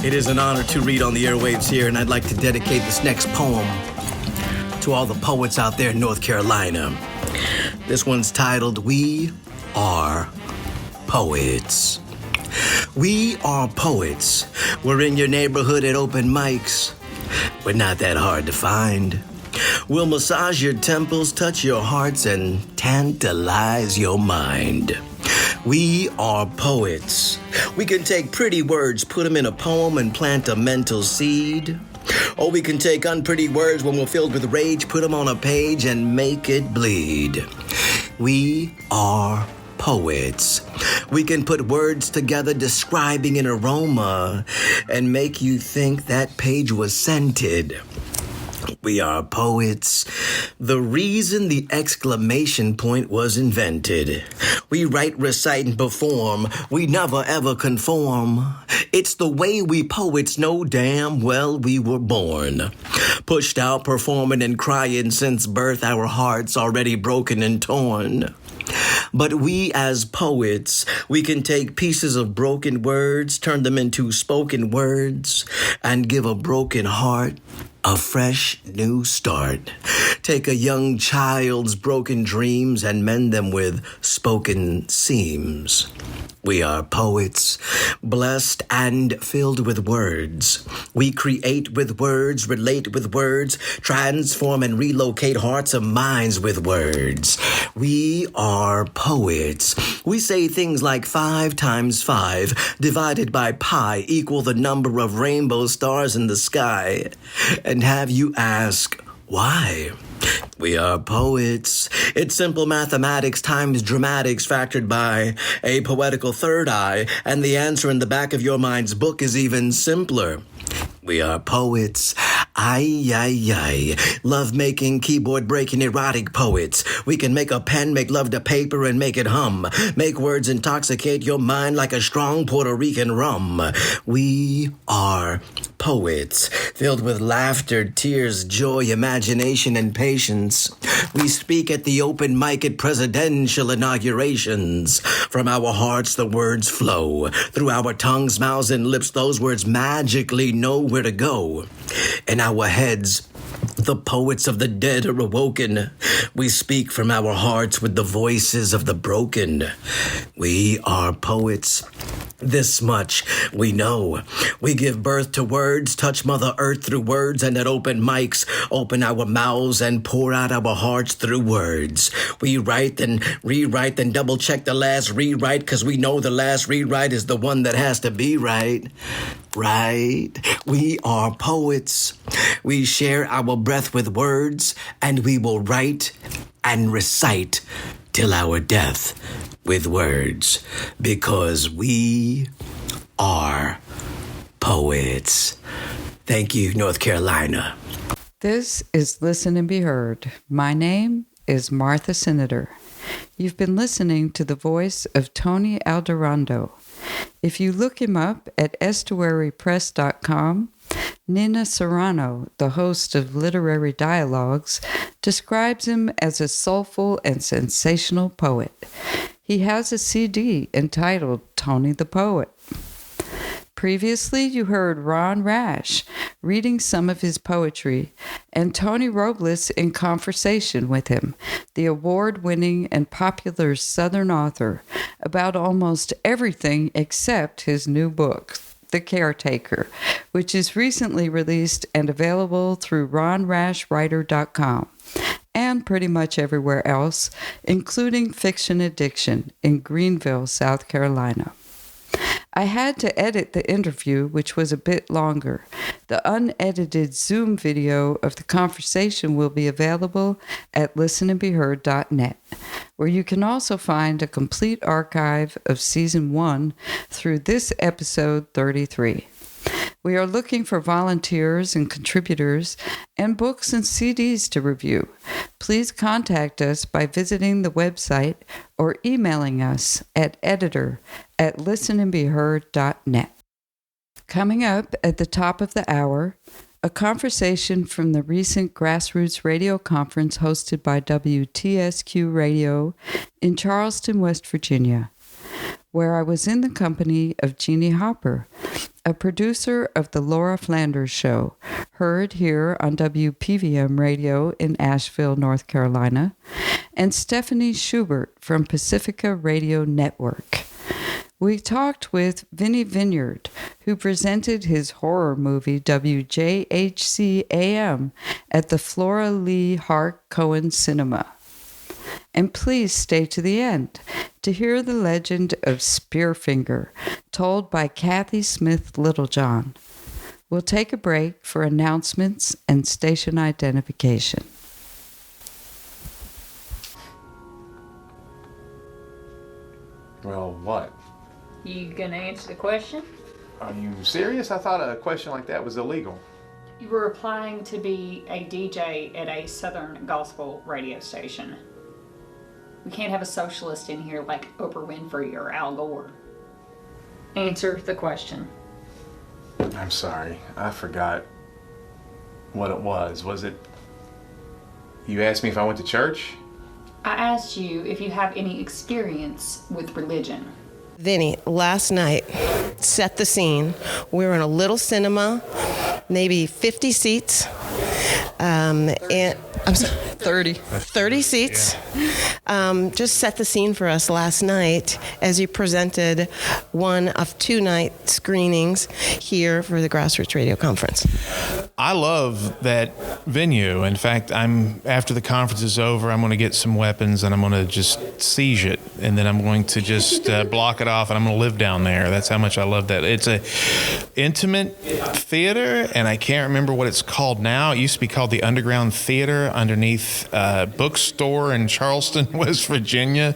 It is an honor to read on the airwaves here, and I'd like to dedicate this next poem to all the poets out there in North Carolina. This one's titled, We Are Poets. We are poets. We're in your neighborhood at open mics. We're not that hard to find. We'll massage your temples, touch your hearts, and tantalize your mind. We are poets. We can take pretty words, put them in a poem, and plant a mental seed. Or we can take unpretty words when we're filled with rage, put them on a page, and make it bleed. We are poets. We can put words together describing an aroma and make you think that page was scented. We are poets. The reason the exclamation point was invented. We write, recite, and perform. We never ever conform. It's the way we poets know damn well we were born. Pushed out, performing and crying since birth, our hearts already broken and torn. But we as poets, we can take pieces of broken words, turn them into spoken words, and give a broken heart a fresh new start. Take a young child's broken dreams and mend them with spoken seams. We are poets, blessed and filled with words. We create with words, relate with words, transform and relocate hearts and minds with words. We are poets. We say things like 5 times 5 divided by pi equal the number of rainbow stars in the sky. And have you ask, why? We are poets. It's simple mathematics times dramatics factored by a poetical third eye, and the answer in the back of your mind's book is even simpler. We are poets. Ay, ay, ay. Love-making, keyboard-breaking, erotic poets. We can make a pen, make love to paper, and make it hum. Make words intoxicate your mind like a strong Puerto Rican rum. We are poets, filled with laughter, tears, joy, imagination, and patience. We speak at the open mic at presidential inaugurations. From our hearts, the words flow. Through our tongues, mouths, and lips, those words magically know where to go. In our heads, the poets of the dead are awoken. We speak from our hearts with the voices of the broken. We are poets. This much we know. We give birth to words, touch Mother Earth through words, and at open mics, open our mouths and pour out our hearts through words. We write and rewrite, then double check the last rewrite, because we know the last rewrite is the one that has to be right. Right? We are poets. We share our breath with words, and we will write and recite till our death with words, because we are poets. Thank you, North Carolina. This is Listen and Be Heard. My name is Martha Senator. You've been listening to the voice of Tony Alderondo. If you look him up at estuarypress.com, Nina Serrano, the host of Literary Dialogues, describes him as a soulful and sensational poet. He has a CD entitled Tony the Poet. Previously, you heard Ron Rash reading some of his poetry and Tony Robles in conversation with him, the award-winning and popular Southern author, about almost everything except his new book, The Caretaker, which is recently released and available through ronrashwriter.com and pretty much everywhere else, including Fiction Addiction in Greenville, South Carolina. I had to edit the interview, which was a bit longer. The unedited Zoom video of the conversation will be available at listenandbeheard.net, where you can also find a complete archive of Season 1 through this episode 33. We are looking for volunteers and contributors and books and CDs to review. Please contact us by visiting the website or emailing us at editor@listenandbeheard.net. Coming up at the top of the hour, a conversation from the recent grassroots radio conference hosted by WTSQ Radio in Charleston, West Virginia, where I was in the company of Jeannie Hopper, a producer of The Laura Flanders Show, heard here on WPVM Radio in Asheville, North Carolina, and Stephanie Schubert from Pacifica Radio Network. We talked with Vinnie Vineyard, who presented his horror movie WJHC AM at the Flora Lee Hart Cohen Cinema. And please stay to the end to hear the legend of Spearfinger, told by Kathy Smith Littlejohn. We'll take a break for announcements and station identification. Well, what? You gonna answer the question? Are you serious? I thought a question like that was illegal. You were applying to be a DJ at a Southern gospel radio station. We can't have a socialist in here like Oprah Winfrey or Al Gore. Answer the question. I'm sorry. I forgot what it was. Was it... You asked me if I went to church? I asked you if you have any experience with religion. Vinnie, last night, set the scene. We were in a little cinema, maybe 50 seats. And I'm sorry, 30 seats. Yeah. Just set the scene for us last night as you presented one of 2 night screenings here for the Grassroots Radio Conference. I love that venue. In fact, after the conference is over, I'm going to get some weapons and I'm going to just siege it, and then I'm going to just block it off, and I'm going to live down there. That's how much I love that. It's a intimate theater, and I can't remember what it's called now. It used to be called the Underground Theater underneath a bookstore in Charleston, West Virginia.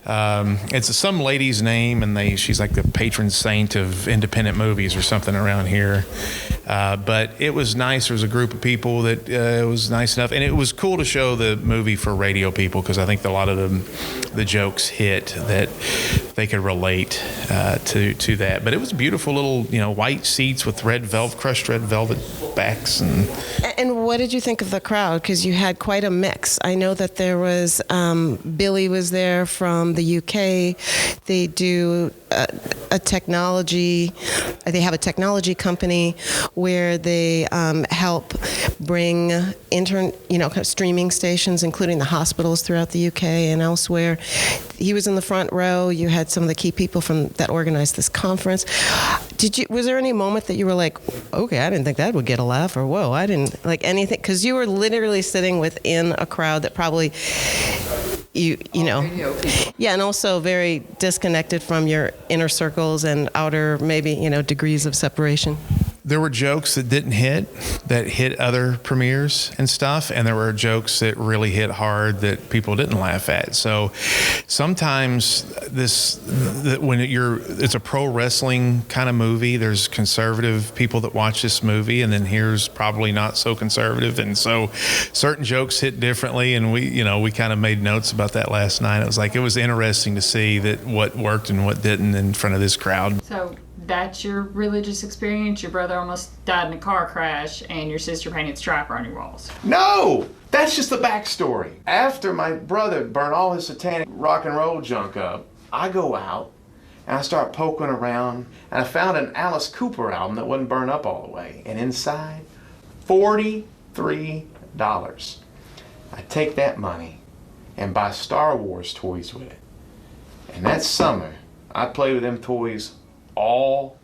It's some lady's name, and she's like the patron saint of independent movies or something around here. But it was nice. There was a group of people that it was nice enough, and it was cool to show the movie for radio people, because I think a lot of the jokes hit that they could relate to that. But it was beautiful little, white seats with crushed red velvet backs. And what did you think of the crowd? Because you had quite a mix. I know that there was Billy was there from the UK. They do a technology. They have a technology company where they help bring kind of streaming stations, including the hospitals throughout the UK and elsewhere. He was in the front row. You had some of the key people that organized this conference. Was there any moment that you were like, okay, I didn't think that would get a laugh, or whoa, I didn't like anything? Because you were literally sitting within a crowd that probably yeah, and also very disconnected from your inner circles and outer maybe degrees of separation. There were jokes that didn't hit, that hit other premieres and stuff, and there were jokes that really hit hard that people didn't laugh at. So sometimes when it's a pro wrestling kind of movie, there's conservative people that watch this movie, and then here's probably not so conservative, and so certain jokes hit differently, and we kind of made notes about that last night. It was interesting to see that what worked and what didn't in front of this crowd. So that's your religious experience? Your brother almost died in a car crash, and your sister painted striper on your walls? No! That's just the backstory. After my brother burned all his satanic rock and roll junk up, I go out and I start poking around, and I found an Alice Cooper album that wasn't burned up all the way. And inside, $43. I take that money and buy Star Wars toys with it. And that summer, I played with them toys all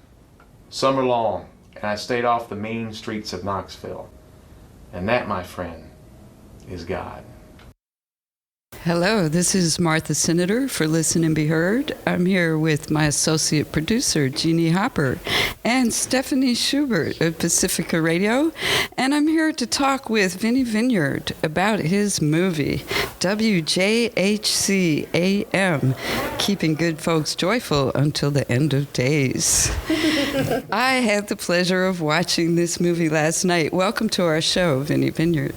summer long, and I stayed off the mean streets of Knoxville. And that, my friend, is God. Hello, this is Martha Senator for Listen and Be Heard. I'm here with my associate producer, Jeannie Hopper, and Stephanie Schubert of Pacifica Radio. And I'm here to talk with Vinnie Vineyard about his movie, WJHC AM, Keeping Good Folks Joyful Until the End of Days. I had the pleasure of watching this movie last night. Welcome to our show, Vinnie Vineyard.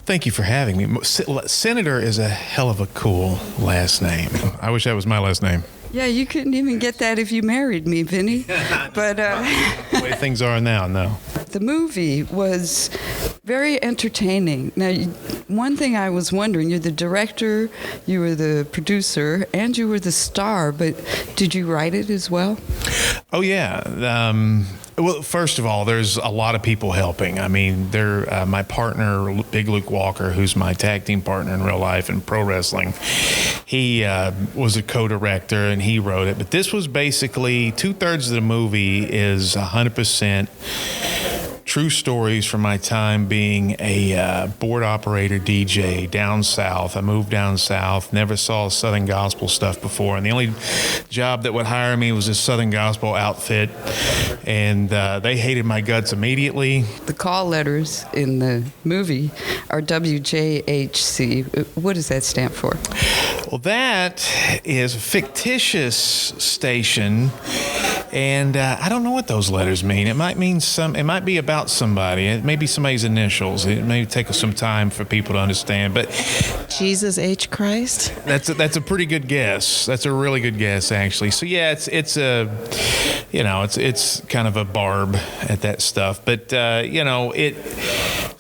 Thank you for having me. Senator is a hell of a cool last name. I wish that was my last name. Yeah, you couldn't even get that if you married me, Vinnie. But the way things are now, no. The movie was very entertaining. Now, one thing I was wondering, you're the director, you were the producer, and you were the star, but did you write it as well? Oh, yeah. Well, first of all, there's a lot of people helping. I mean, my partner, Big Luke Walker, who's my tag team partner in real life and pro wrestling, he was a co-director and he wrote it. But this was basically 2/3 of the movie is 100% true stories from my time being a board operator DJ down south. I moved down south, never saw Southern Gospel stuff before, and the only job that would hire me was a Southern Gospel outfit, and they hated my guts immediately. The call letters in the movie are WJHC. What does that stand for? Well, that is a fictitious station, and I don't know what those letters mean. It might mean it might be about somebody. It may be somebody's initials. It may take us some time for people to understand, but Jesus H. Christ. That's a pretty good guess. That's a really good guess, actually. So yeah, it's a, it's kind of a barb at that stuff, but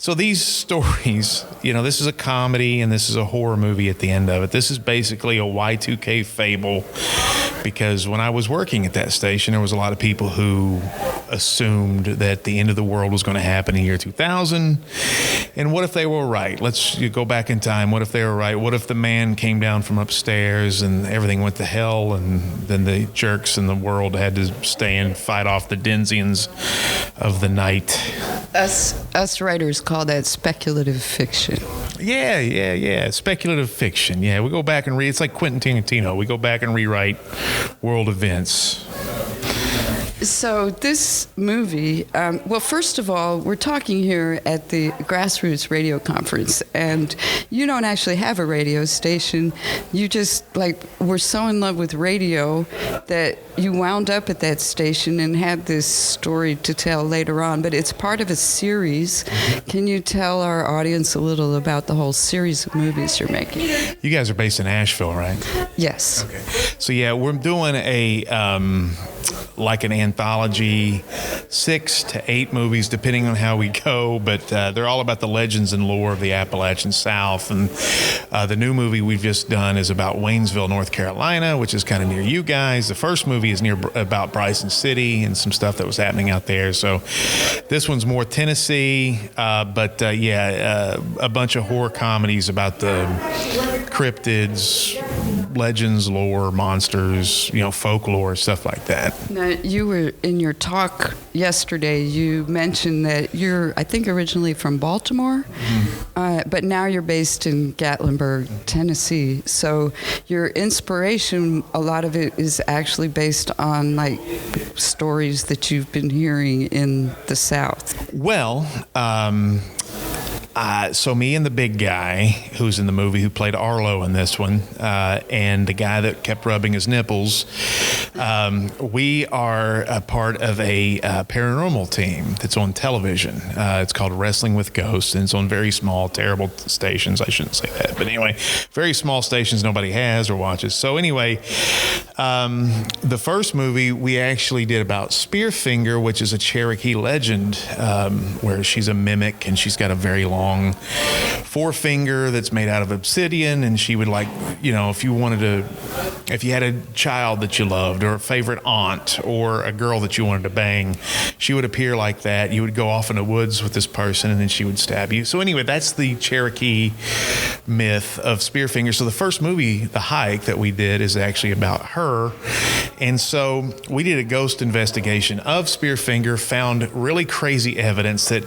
So these stories, this is a comedy and this is a horror movie at the end of it. This is basically a Y2K fable, because when I was working at that station, there was a lot of people who assumed that the end of the world was going to happen in the year 2000. And what if they were right? Let's go back in time. What if they were right? What if the man came down from upstairs and everything went to hell, and then the jerks in the world had to stay and fight off the Denzians of the night? Us writers call that speculative fiction. Yeah. Speculative fiction. Yeah, we go back and read. It's like Quentin Tarantino. We go back and rewrite world events. So this movie, well, first of all, we're talking here at the Grassroots Radio Conference, and you don't actually have a radio station. You just, were so in love with radio that you wound up at that station and had this story to tell later on, but it's part of a series. Can you tell our audience a little about the whole series of movies you're making? You guys are based in Asheville, right? Yes. Okay. So, yeah, we're doing an anthology, 6 to 8 movies, depending on how we go, but they're all about the legends and lore of the Appalachian South. And the new movie we've just done is about Waynesville, North Carolina, which is kind of near you guys. The first movie is about Bryson City and some stuff that was happening out there. So this one's more Tennessee, a bunch of horror comedies about the cryptids, legends, lore, monsters, folklore, stuff like that. Now, you were in your talk yesterday, you mentioned that you're, I think, originally from Baltimore, but now you're based in Gatlinburg, Tennessee. So your inspiration, a lot of it is actually based on stories that you've been hearing in the South. Well, so me and the big guy who's in the movie, who played Arlo in this one, and the guy that kept rubbing his nipples, we are a part of a paranormal team that's on television. It's called Wrestling with Ghosts, and it's on very small, terrible stations. I shouldn't say that, but anyway, very small stations nobody has or watches. So anyway, the first movie we actually did about Spearfinger, which is a Cherokee legend, where she's a mimic and she's got a very long forefinger that's made out of obsidian, and she would if you had a child that you loved, or a favorite aunt, or a girl that you wanted to bang, she would appear like that. You would go off in the woods with this person and then she would stab you. So anyway, that's the Cherokee myth of Spearfinger. So the first movie, The Hike, that we did is actually about her. And so we did a ghost investigation of Spearfinger, found really crazy evidence that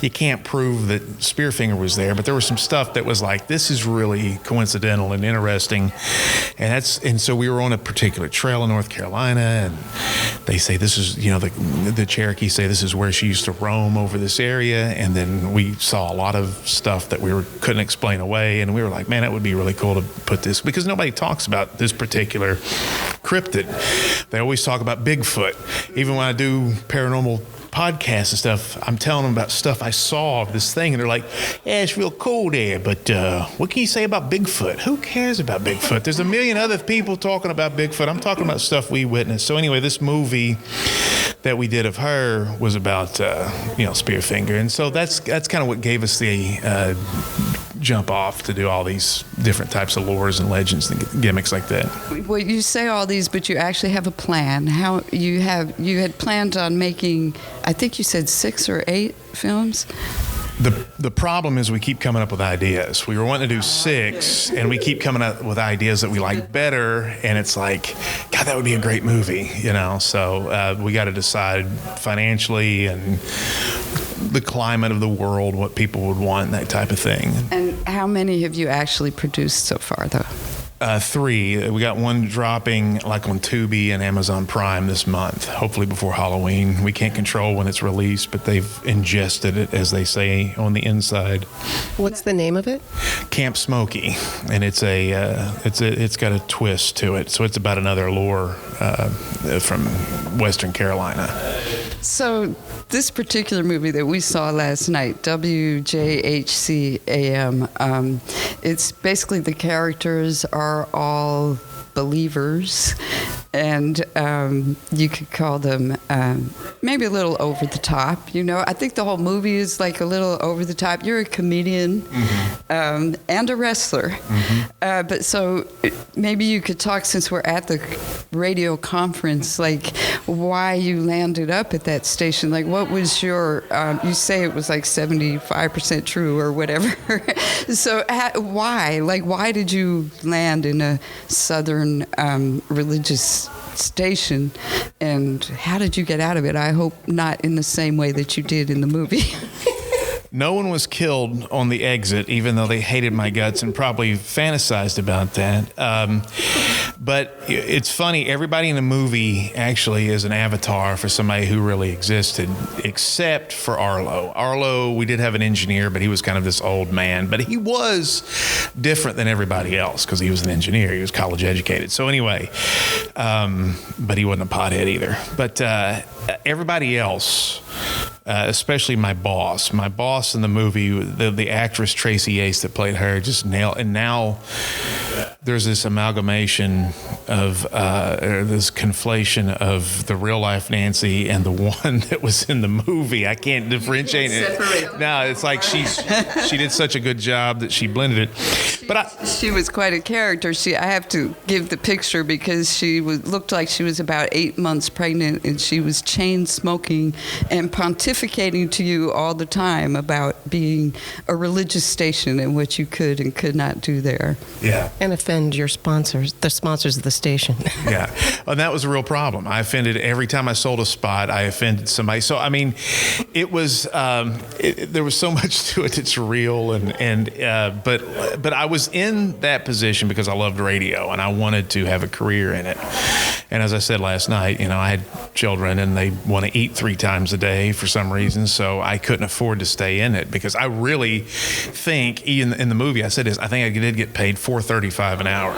you can't prove that Spearfinger was there, but there was some stuff that was this is really coincidental and interesting. And so we were on a particular trail in North Carolina, and they say this is, the Cherokee say this is where she used to roam over this area. And then we saw a lot of stuff that couldn't explain away. And we were like, man, that would be really cool to put this, because nobody talks about this particular cryptid. They always talk about Bigfoot. Even when I do paranormal podcasts and stuff, I'm telling them about stuff I saw of this thing, and they're like, yeah, it's real cool there, but what can you say about Bigfoot? Who cares about Bigfoot? There's a million other people talking about Bigfoot. I'm talking about stuff we witnessed. So anyway, this movie that we did of her was about, Spearfinger. And so that's kind of what gave us the jump off to do all these different types of lores and legends and gimmicks like that. Well, you say all these, but you actually have a plan. How you had planned on making, I think you said 6 or 8 films? The problem is we keep coming up with ideas. We were wanting to do 6, and we keep coming up with ideas that we like better, and it's like, God, that would be a great movie, So we got to decide financially and the climate of the world, what people would want, that type of thing. And how many have you actually produced so far, though? 3. We got one dropping like on Tubi and Amazon Prime this month, hopefully before Halloween. We can't control when it's released, but they've ingested it, as they say, on the inside. What's the name of it? Camp Smokey, and it's got a twist to it. So it's about another lore from Western Carolina. So this particular movie that we saw last night, WJHC AM, it's basically the characters are all believers, and you could call them maybe a little over the top. I think the whole movie is like a little over the top. You're a comedian and a wrestler, but so maybe you could talk, since we're at the radio conference, like why you landed up at that station. Like, what was your? You say it was like 75% true or whatever. So why? Like, why did you land in a Southern religious station, and how did you get out of it? I hope not in the same way that you did in the movie. No one was killed on the exit, even though they hated my guts and probably fantasized about that. But it's funny, everybody in the movie actually is an avatar for somebody who really existed, except for Arlo. Arlo, we did have an engineer, but he was kind of this old man. But he was different than everybody else because he was an engineer. He was college educated. So anyway, but he wasn't a pothead either. But everybody else, especially my boss in the movie, the actress Tracy Yates that played her, just nailed. And now there's this amalgamation of this conflation of the real life Nancy and the one that was in the movie. I can't differentiate it. No, it's like she did such a good job that she blended it. But she was quite a character. I have to give the picture because she looked like she was about 8 months pregnant, and she was chain smoking and pontificating to you all the time about being a religious station and what you could and could not do there. Yeah. And offend your sponsors, the sponsors of the station. Yeah. And that was a real problem. I offended every time I sold a spot. I offended somebody. So I mean, it was there was so much to it. It's real, but I was in that position because I loved radio and I wanted to have a career in it. And as I said last night, I had children and they want to eat 3 times a day for some reason, so I couldn't afford to stay in it because I really think, in the movie I said this, I think I did get paid $4.35 an hour.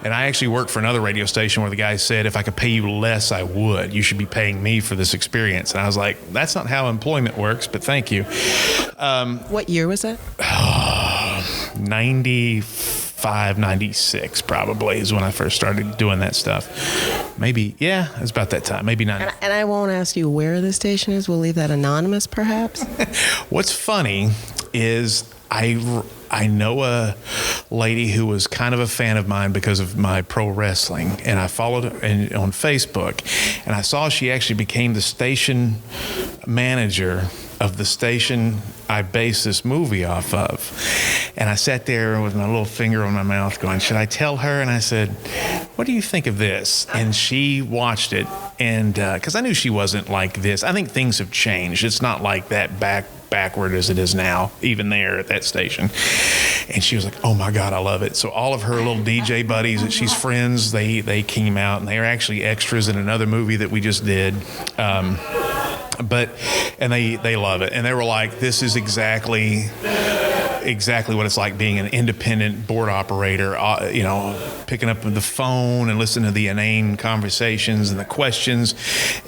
And I actually worked for another radio station where the guy said, if I could pay you less, I would. You should be paying me for this experience. And I was like, that's not how employment works, but thank you. What year was that? 95, 96 probably is when I first started doing that stuff. Maybe, yeah, it was about that time, maybe 90. And I won't ask you where the station is. We'll leave that anonymous, perhaps. What's funny is I know a lady who was kind of a fan of mine because of my pro wrestling, and I followed her on Facebook, and I saw she actually became the station manager of the station I based this movie off of. And I sat there with my little finger on my mouth going, should I tell her? And I said, what do you think of this? And she watched it, and because I knew she wasn't like this. I think things have changed. It's not like that backward as it is now, even there at that station. And she was like, oh my God, I love it. So all of her little DJ buddies that she's friends, they came out, and they are actually extras in another movie that we just did. And they love it. And they were like, this is exactly exactly what it's like being an independent board operator, picking up the phone and listening to the inane conversations and the questions.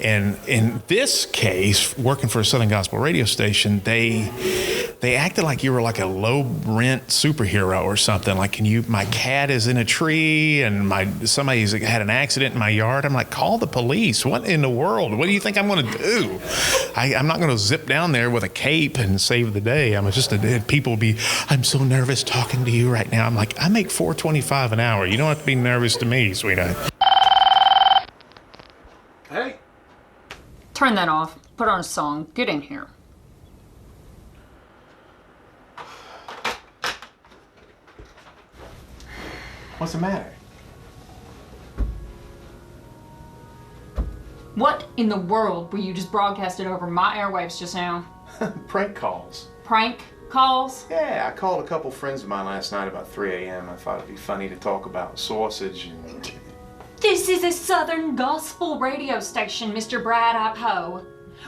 And in this case, working for a Southern Gospel radio station, they acted like you were like a low rent superhero or something. Like, my cat is in a tree and somebody's had an accident in my yard. I'm like, call the police. What in the world? What do you think I'm going to do? I'm not going to zip down there with a cape and save the day. People be, I'm so nervous talking to you right now. I'm like, I make $4.25 an hour. You don't have to be nervous to me, sweetheart. Hey. Turn that off. Put on a song. Get in here. What's the matter? What in the world were you just broadcasted over my airwaves just now? Prank calls. Prank calls? Yeah, I called a couple friends of mine last night about 3 a.m. I thought it'd be funny to talk about sausage and... This is a Southern Gospel radio station, Mr. Brad Ipoh.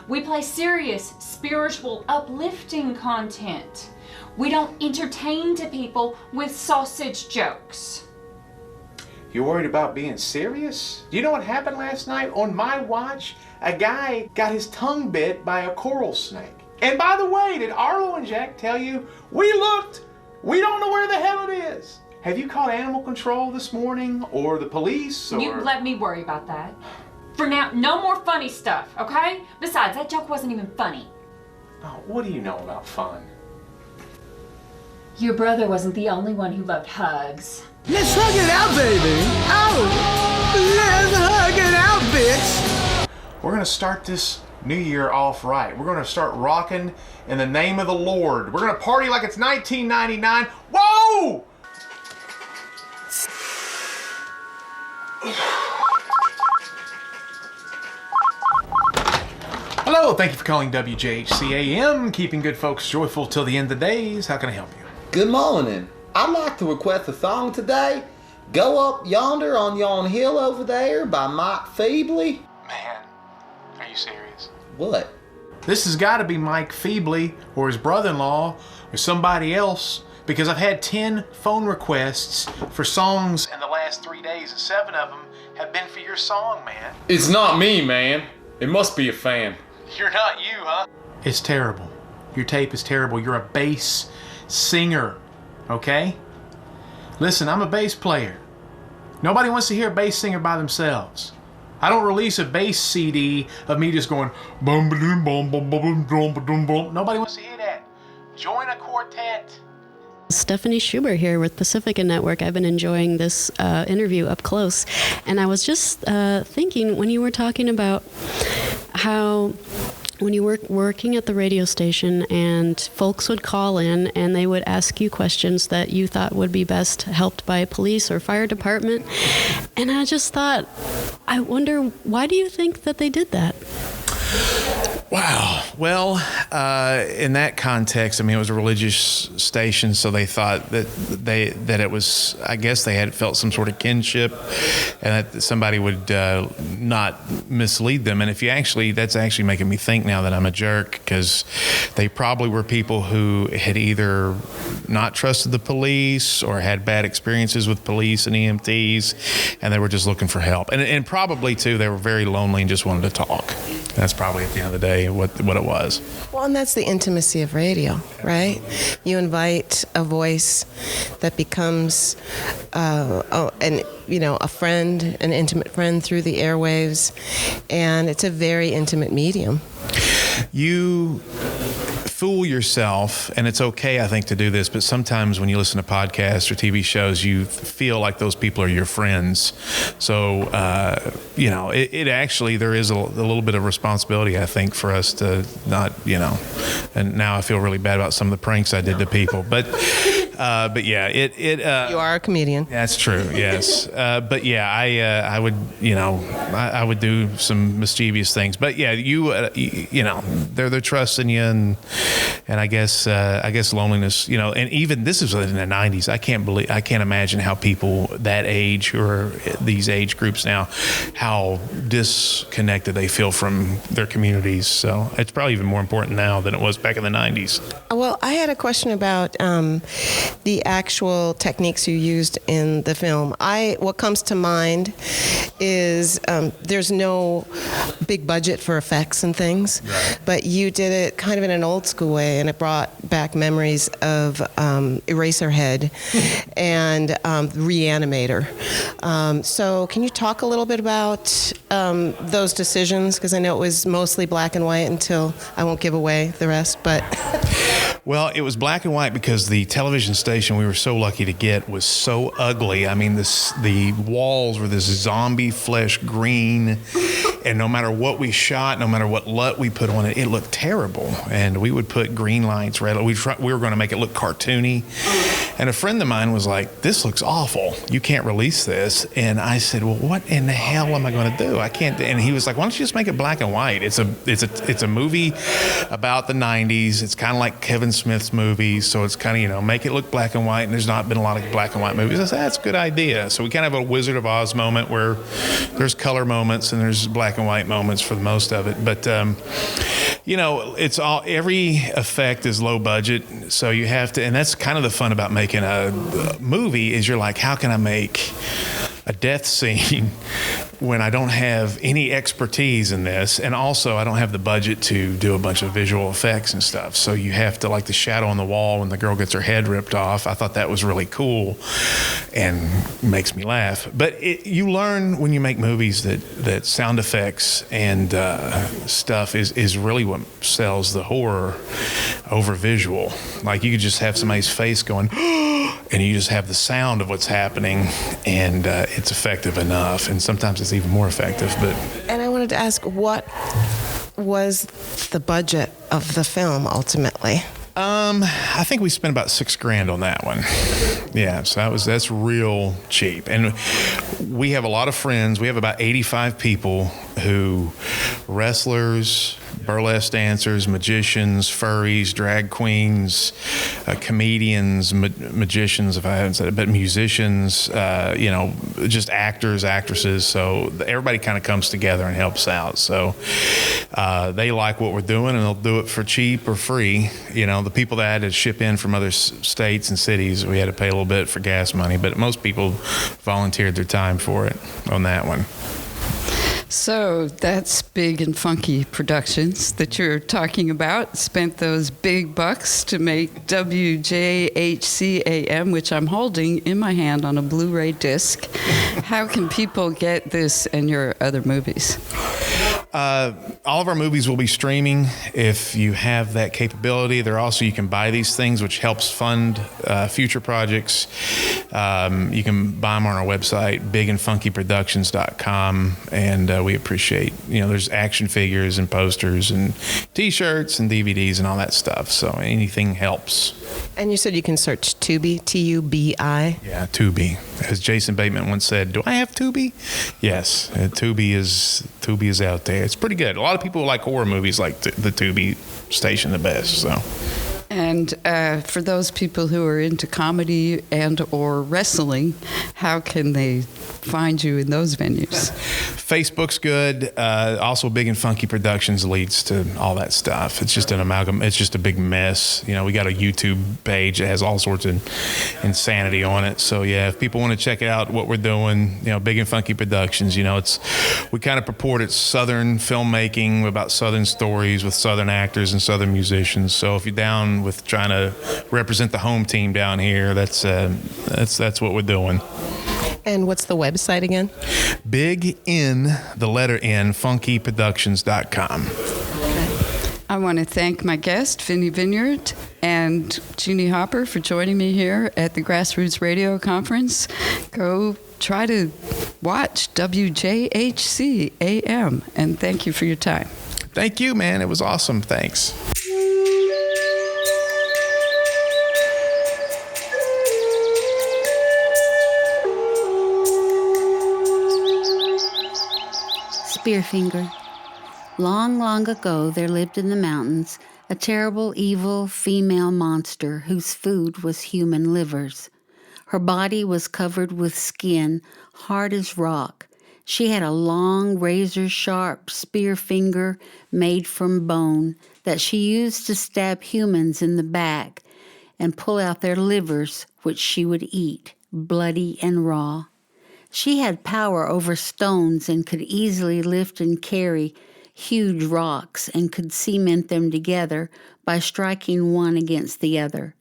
We play serious, spiritual, uplifting content. We don't entertain to people with sausage jokes. You worried about being serious? Do you know what happened last night? On my watch, a guy got his tongue bit by a coral snake. And by the way, did Arlo and Jack tell you, we looked, we don't know where the hell it is? Have you called animal control this morning or the police? Or... You let me worry about that. For now, no more funny stuff, okay? Besides, that joke wasn't even funny. Oh, what do you know about fun? Your brother wasn't the only one who loved hugs. Let's hug it out, baby. Oh, let's hug it out, bitch. We're going to start this new year off right. We're going to start rocking in the name of the Lord. We're going to party like it's 1999. Whoa! Hello, thank you for calling WJHC AM, keeping good folks joyful till the end of the days. How can I help you? Good morning. I'd like to request a song today. Go Up Yonder on Yon Hill Over There by Mike Feebly. Man, are you serious? What? This has got to be Mike Feebly or his brother-in-law or somebody else, because I've had 10 phone requests for songs in the last 3 days, and 7 of them have been for your song, man. It's not me, man. It must be a fan. You're not you, huh? It's terrible. Your tape is terrible. You're a bass singer, okay? Listen, I'm a bass player. Nobody wants to hear a bass singer by themselves. I don't release a bass CD of me just going bum ba dum bum bum bum bum bum bum. Nobody wants to hear that. Join a quartet. Stephanie Schubert here with Pacifica Network. I've been enjoying this interview up close, and I was just thinking when you were talking about how when you were working at the radio station and folks would call in and they would ask you questions that you thought would be best helped by police or fire department, and I just thought, I wonder, why do you think that they did that? Wow. Well, in that context, I mean, it was a religious station, so they thought that it was, I guess they had felt some sort of kinship, and that somebody would not mislead them. And if you that's actually making me think now that I'm a jerk, because they probably were people who had either not trusted the police or had bad experiences with police and EMTs, and they were just looking for help. And probably, too, they were very lonely and just wanted to talk. That's probably, at the end of the day, what it was. Well, and that's the intimacy of radio, right? You invite a voice that becomes a friend, an intimate friend through the airwaves, and it's a very intimate medium. You fool yourself, and it's okay, I think, to do this, but sometimes when you listen to podcasts or TV shows, you feel like those people are your friends. So, it actually, there is a little bit of responsibility, I think, for us to not, and now I feel really bad about some of the pranks I did to people. But But yeah, you are a comedian. That's true. Yes. But yeah, I would, I would do some mischievous things. But yeah, they're trusting you, and I guess loneliness, and even this is in the 90s. I can't imagine how people that age or these age groups now, how disconnected they feel from their communities. So it's probably even more important now than it was back in the 90s. Well, I had a question about the actual techniques you used in the film. What comes to mind is there's no big budget for effects and things, right, but you did it kind of in an old school way, and it brought back memories of Eraserhead and Reanimator. So can you talk a little bit about those decisions? Because I know it was mostly black and white until I won't give away the rest, but... Well, it was black and white because the television station we were so lucky to get was so ugly. I mean, the walls were this zombie flesh green, and no matter what we shot, no matter what LUT we put on it, it looked terrible. And we would put green lights, red. We were going to make it look cartoony. And a friend of mine was like, "This looks awful. You can't release this." And I said, "Well, what in the hell am I going to do? I can't." And he was like, "Why don't you just make it black and white? It's a movie about the 90s. It's kind of like Kevin Smith's movies, so it's kind of, make it look black and white, and there's not been a lot of black and white movies." I said, "That's a good idea." So we kind of have a Wizard of Oz moment where there's color moments and there's black and white moments for the most of it. But, it's all, every effect is low budget, so you have to, and that's kind of the fun about making a movie is you're like, how can I make a death scene when I don't have any expertise in this, and also I don't have the budget to do a bunch of visual effects and stuff. So you have to, like the shadow on the wall when the girl gets her head ripped off. I thought that was really cool and makes me laugh. But you learn when you make movies that sound effects and stuff is really what sells the horror over visual. Like you could just have somebody's face going, and you just have the sound of what's happening, and it's effective enough, and sometimes it's even more effective. And I wanted to ask, what was the budget of the film ultimately? I think we spent about $6,000 on that one. Yeah, so that's real cheap. And we have a lot of friends. We have about 85 people wrestlers, burlesque dancers, magicians, furries, drag queens, comedians, magicians, if I haven't said it, but musicians, just actors, actresses. So everybody kind of comes together and helps out. So they like what we're doing, and they'll do it for cheap or free. The people that had to ship in from other states and cities, we had to pay a little bit for gas money, but most people volunteered their time for it on that one. So that's Big and Funky Productions that you're talking about. Spent those big bucks to make WJHC AM, which I'm holding in my hand on a Blu-ray disc. How can people get this and your other movies? All of our movies will be streaming if you have that capability. You can buy these things, which helps fund future projects. You can buy them on our website, bigandfunkyproductions.com, and we appreciate, there's action figures and posters and T-shirts and DVDs and all that stuff. So anything helps. And you said you can search Tubi, T-U-B-I? Yeah, Tubi. As Jason Bateman once said, "Do I have Tubi?" Yes, Tubi is out there. It's pretty good. A lot of people who like horror movies like the Tubi station the best. So. And for those people who are into comedy and or wrestling, how can they find you in those venues? Facebook's good. Also, Big and Funky Productions leads to all that stuff. It's just an amalgam. It's just a big mess. We got a YouTube page that has all sorts of insanity on it. So yeah, if people want to check out what we're doing, Big and Funky Productions. We kind of purport it's Southern filmmaking about Southern stories with Southern actors and Southern musicians. So if you're down with trying to represent the home team down here, that's what we're doing. And what's the website again? Big N, the letter N, funkyproductions.com. I want to thank my guest, Vinnie Vineyard, and Jeannie Hopper for joining me here at the Grassroots Radio Conference. Go try to watch WJHC AM, and thank you for your time. Thank you, man. It was awesome. Thanks. Spearfinger. Long, long ago, there lived in the mountains a terrible, evil female monster whose food was human livers. Her body was covered with skin, hard as rock. She had a long, razor-sharp spear finger made from bone that she used to stab humans in the back and pull out their livers, which she would eat, bloody and raw. She had power over stones and could easily lift and carry huge rocks and could cement them together by striking one against the other.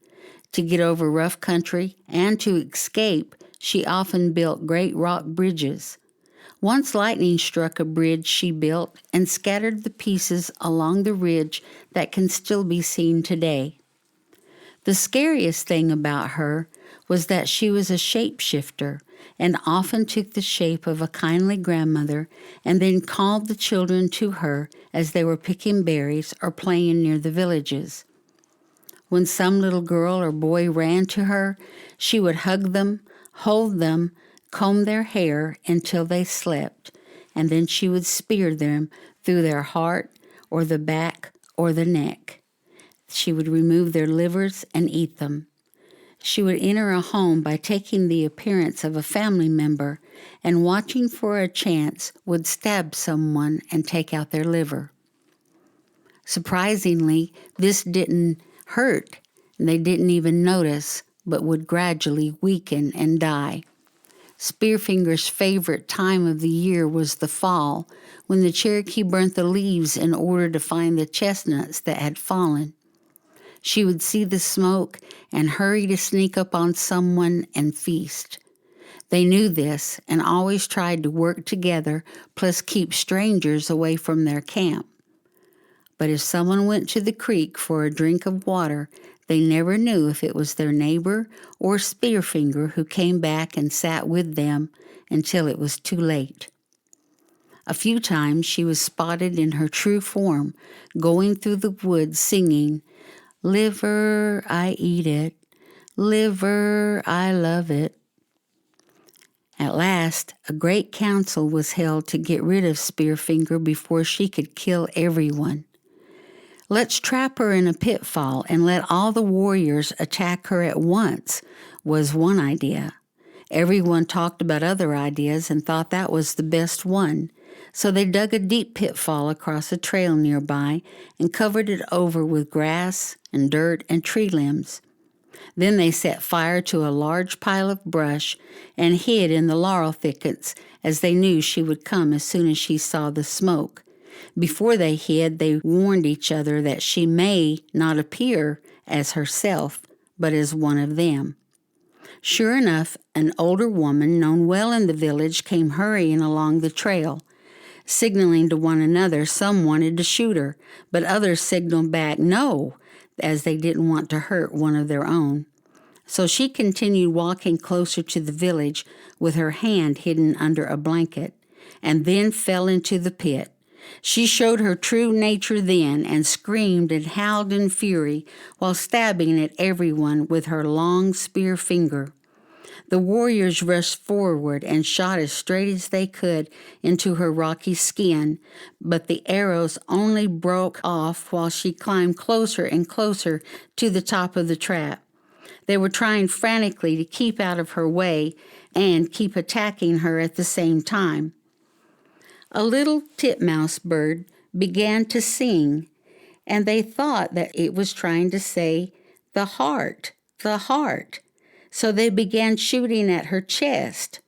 To get over rough country and to escape, she often built great rock bridges. Once lightning struck a bridge she built and scattered the pieces along the ridge that can still be seen today. The scariest thing about her was that she was a shapeshifter and often took the shape of a kindly grandmother and then called the children to her as they were picking berries or playing near the villages. When some little girl or boy ran to her, she would hug them, hold them, comb their hair until they slept, and then she would spear them through their heart or the back or the neck. She would remove their livers and eat them. She would enter a home by taking the appearance of a family member and watching for a chance would stab someone and take out their liver. Surprisingly, this didn't hurt, and they didn't even notice, but would gradually weaken and die. Spearfinger's favorite time of the year was the fall, when the Cherokee burnt the leaves in order to find the chestnuts that had fallen. She would see the smoke and hurry to sneak up on someone and feast. They knew this and always tried to work together, plus keep strangers away from their camp. But if someone went to the creek for a drink of water, they never knew if it was their neighbor or Spearfinger who came back and sat with them until it was too late. A few times she was spotted in her true form, going through the woods singing, "Liver, I eat it. Liver, I love it." At last, a great council was held to get rid of Spearfinger before she could kill everyone. "Let's trap her in a pitfall and let all the warriors attack her at once," was one idea. Everyone talked about other ideas and thought that was the best one. So they dug a deep pitfall across a trail nearby and covered it over with grass and dirt and tree limbs. Then they set fire to a large pile of brush and hid in the laurel thickets, as they knew she would come as soon as she saw the smoke. Before they hid, they warned each other that she may not appear as herself, but as one of them. Sure enough, an older woman known well in the village came hurrying along the trail. Signaling to one another, some wanted to shoot her, but others signaled back no, as they didn't want to hurt one of their own. So she continued walking closer to the village with her hand hidden under a blanket, and then fell into the pit. She showed her true nature then and screamed and howled in fury while stabbing at everyone with her long spear finger. The warriors rushed forward and shot as straight as they could into her rocky skin, but the arrows only broke off while she climbed closer and closer to the top of the trap. They were trying frantically to keep out of her way and keep attacking her at the same time. A little titmouse bird began to sing, and they thought that it was trying to say, "The heart, the heart." So they began shooting at her chest,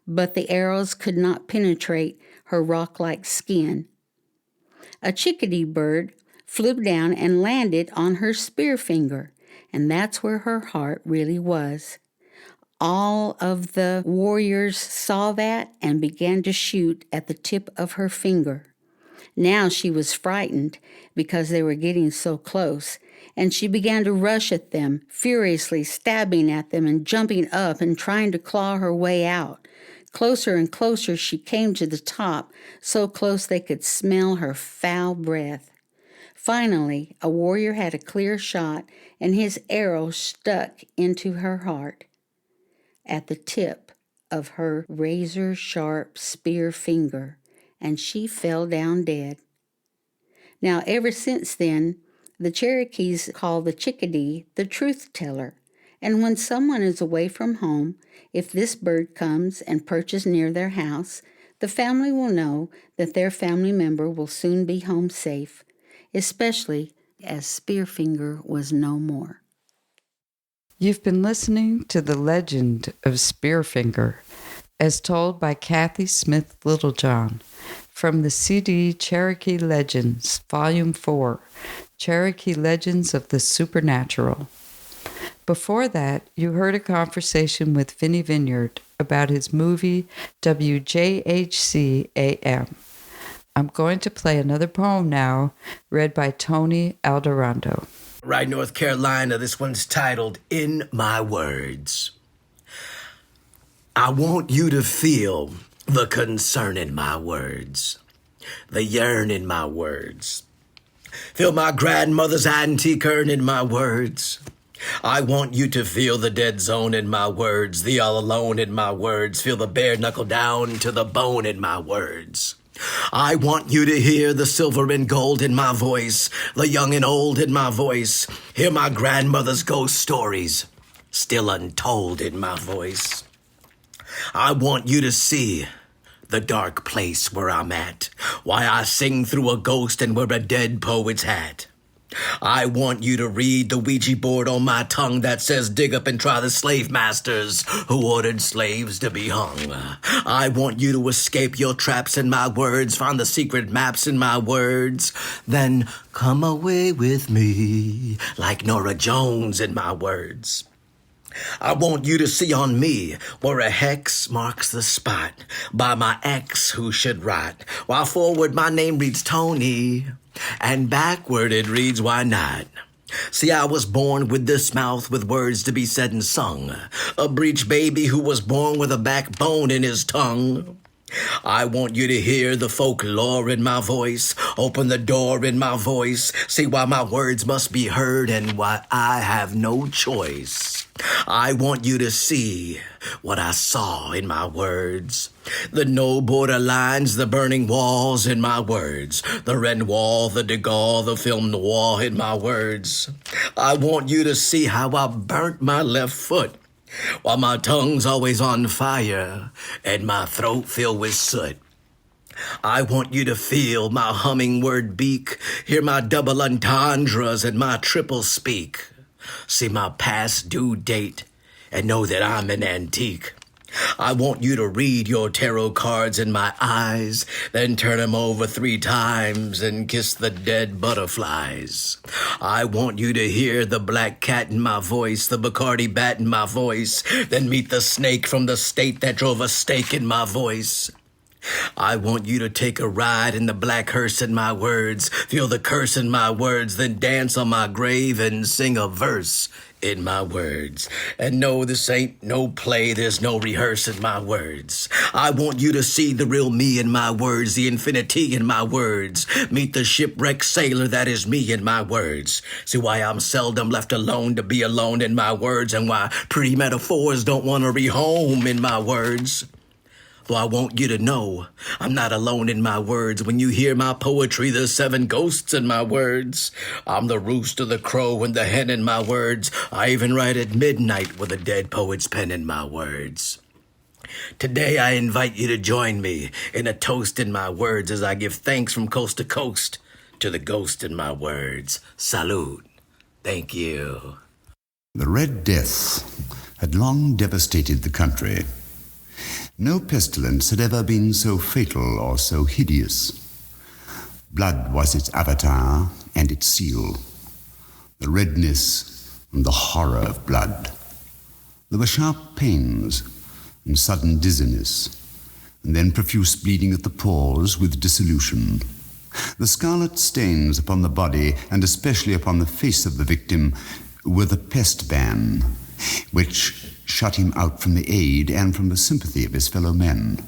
but the arrows could not penetrate her rock-like skin. A chickadee bird flew down and landed on her spear finger, and that's where her heart really was. All of the warriors saw that and began to shoot at the tip of her finger. Now she was frightened because they were getting so close, and she began to rush at them, furiously stabbing at them and jumping up and trying to claw her way out. Closer and closer she came to the top, so close they could smell her foul breath. Finally, a warrior had a clear shot, and his arrow stuck into her heart at the tip of her razor-sharp spear finger, and she fell down dead. Now, ever since then, the Cherokees call the chickadee the truth teller, and when someone is away from home, if this bird comes and perches near their house, the family will know that their family member will soon be home safe, especially as Spearfinger was no more. You've been listening to the legend of Spearfinger, as told by Kathy Smith Littlejohn, from the CD Cherokee Legends, Volume 4, Cherokee Legends of the Supernatural. Before that, you heard a conversation with Vinnie Vineyard about his movie WJHC AM. I'm going to play another poem now, read by Tony Alderondo. Right, North Carolina, this one's titled In My Words. I want you to feel the concern in my words, the yearn in my words. Feel my grandmother's antique urn in my words. I want you to feel the dead zone in my words, the all alone in my words. Feel the bare knuckle down to the bone in my words. I want you to hear the silver and gold in my voice, the young and old in my voice. Hear my grandmother's ghost stories, still untold in my voice. I want you to see the dark place where I'm at, why I sing through a ghost and wear a dead poet's hat. I want you to read the Ouija board on my tongue that says dig up and try the slave masters who ordered slaves to be hung. I want you to escape your traps in my words, find the secret maps in my words, then come away with me like Nora Jones in my words. I want you to see on me where a hex marks the spot by my ex who should rot, while forward my name reads Tony, and backward it reads why not. See, I was born with this mouth with words to be said and sung, a breech baby who was born with a backbone in his tongue. I want you to hear the folklore in my voice, open the door in my voice, see why my words must be heard and why I have no choice. I want you to see what I saw in my words. The no border lines, the burning walls in my words. The Renoir, the De Gaulle, the film noir in my words. I want you to see how I burnt my left foot, while my tongue's always on fire and my throat filled with soot. I want you to feel my hummingbird beak, hear my double entendres and my triple speak. See my past due date and know that I'm an antique. I want you to read your tarot cards in my eyes, then turn them over 3 times and kiss the dead butterflies. I want you to hear the black cat in my voice, the Bacardi bat in my voice, then meet the snake from the state that drove a stake in my voice. I want you to take a ride in the black hearse in my words, feel the curse in my words, then dance on my grave and sing a verse in my words. And no, this ain't no play, there's no rehearse in my words. I want you to see the real me in my words, the infinity in my words. Meet the shipwrecked sailor that is me in my words. See why I'm seldom left alone to be alone in my words, and why pretty metaphors don't want to rehome in my words. Though I want you to know I'm not alone in my words. When you hear my poetry, there's 7 ghosts in my words. I'm the rooster, the crow, and the hen in my words. I even write at midnight with a dead poet's pen in my words. Today I invite you to join me in a toast in my words as I give thanks from coast to coast to the ghost in my words. Salud. Thank you. The Red Death had long devastated the country. No pestilence had ever been so fatal or so hideous. Blood was its avatar and its seal, the redness and the horror of blood. There were sharp pains and sudden dizziness, and then profuse bleeding at the pores with dissolution. The scarlet stains upon the body, and especially upon the face of the victim, were the pest ban, which shut him out from the aid and from the sympathy of his fellow men.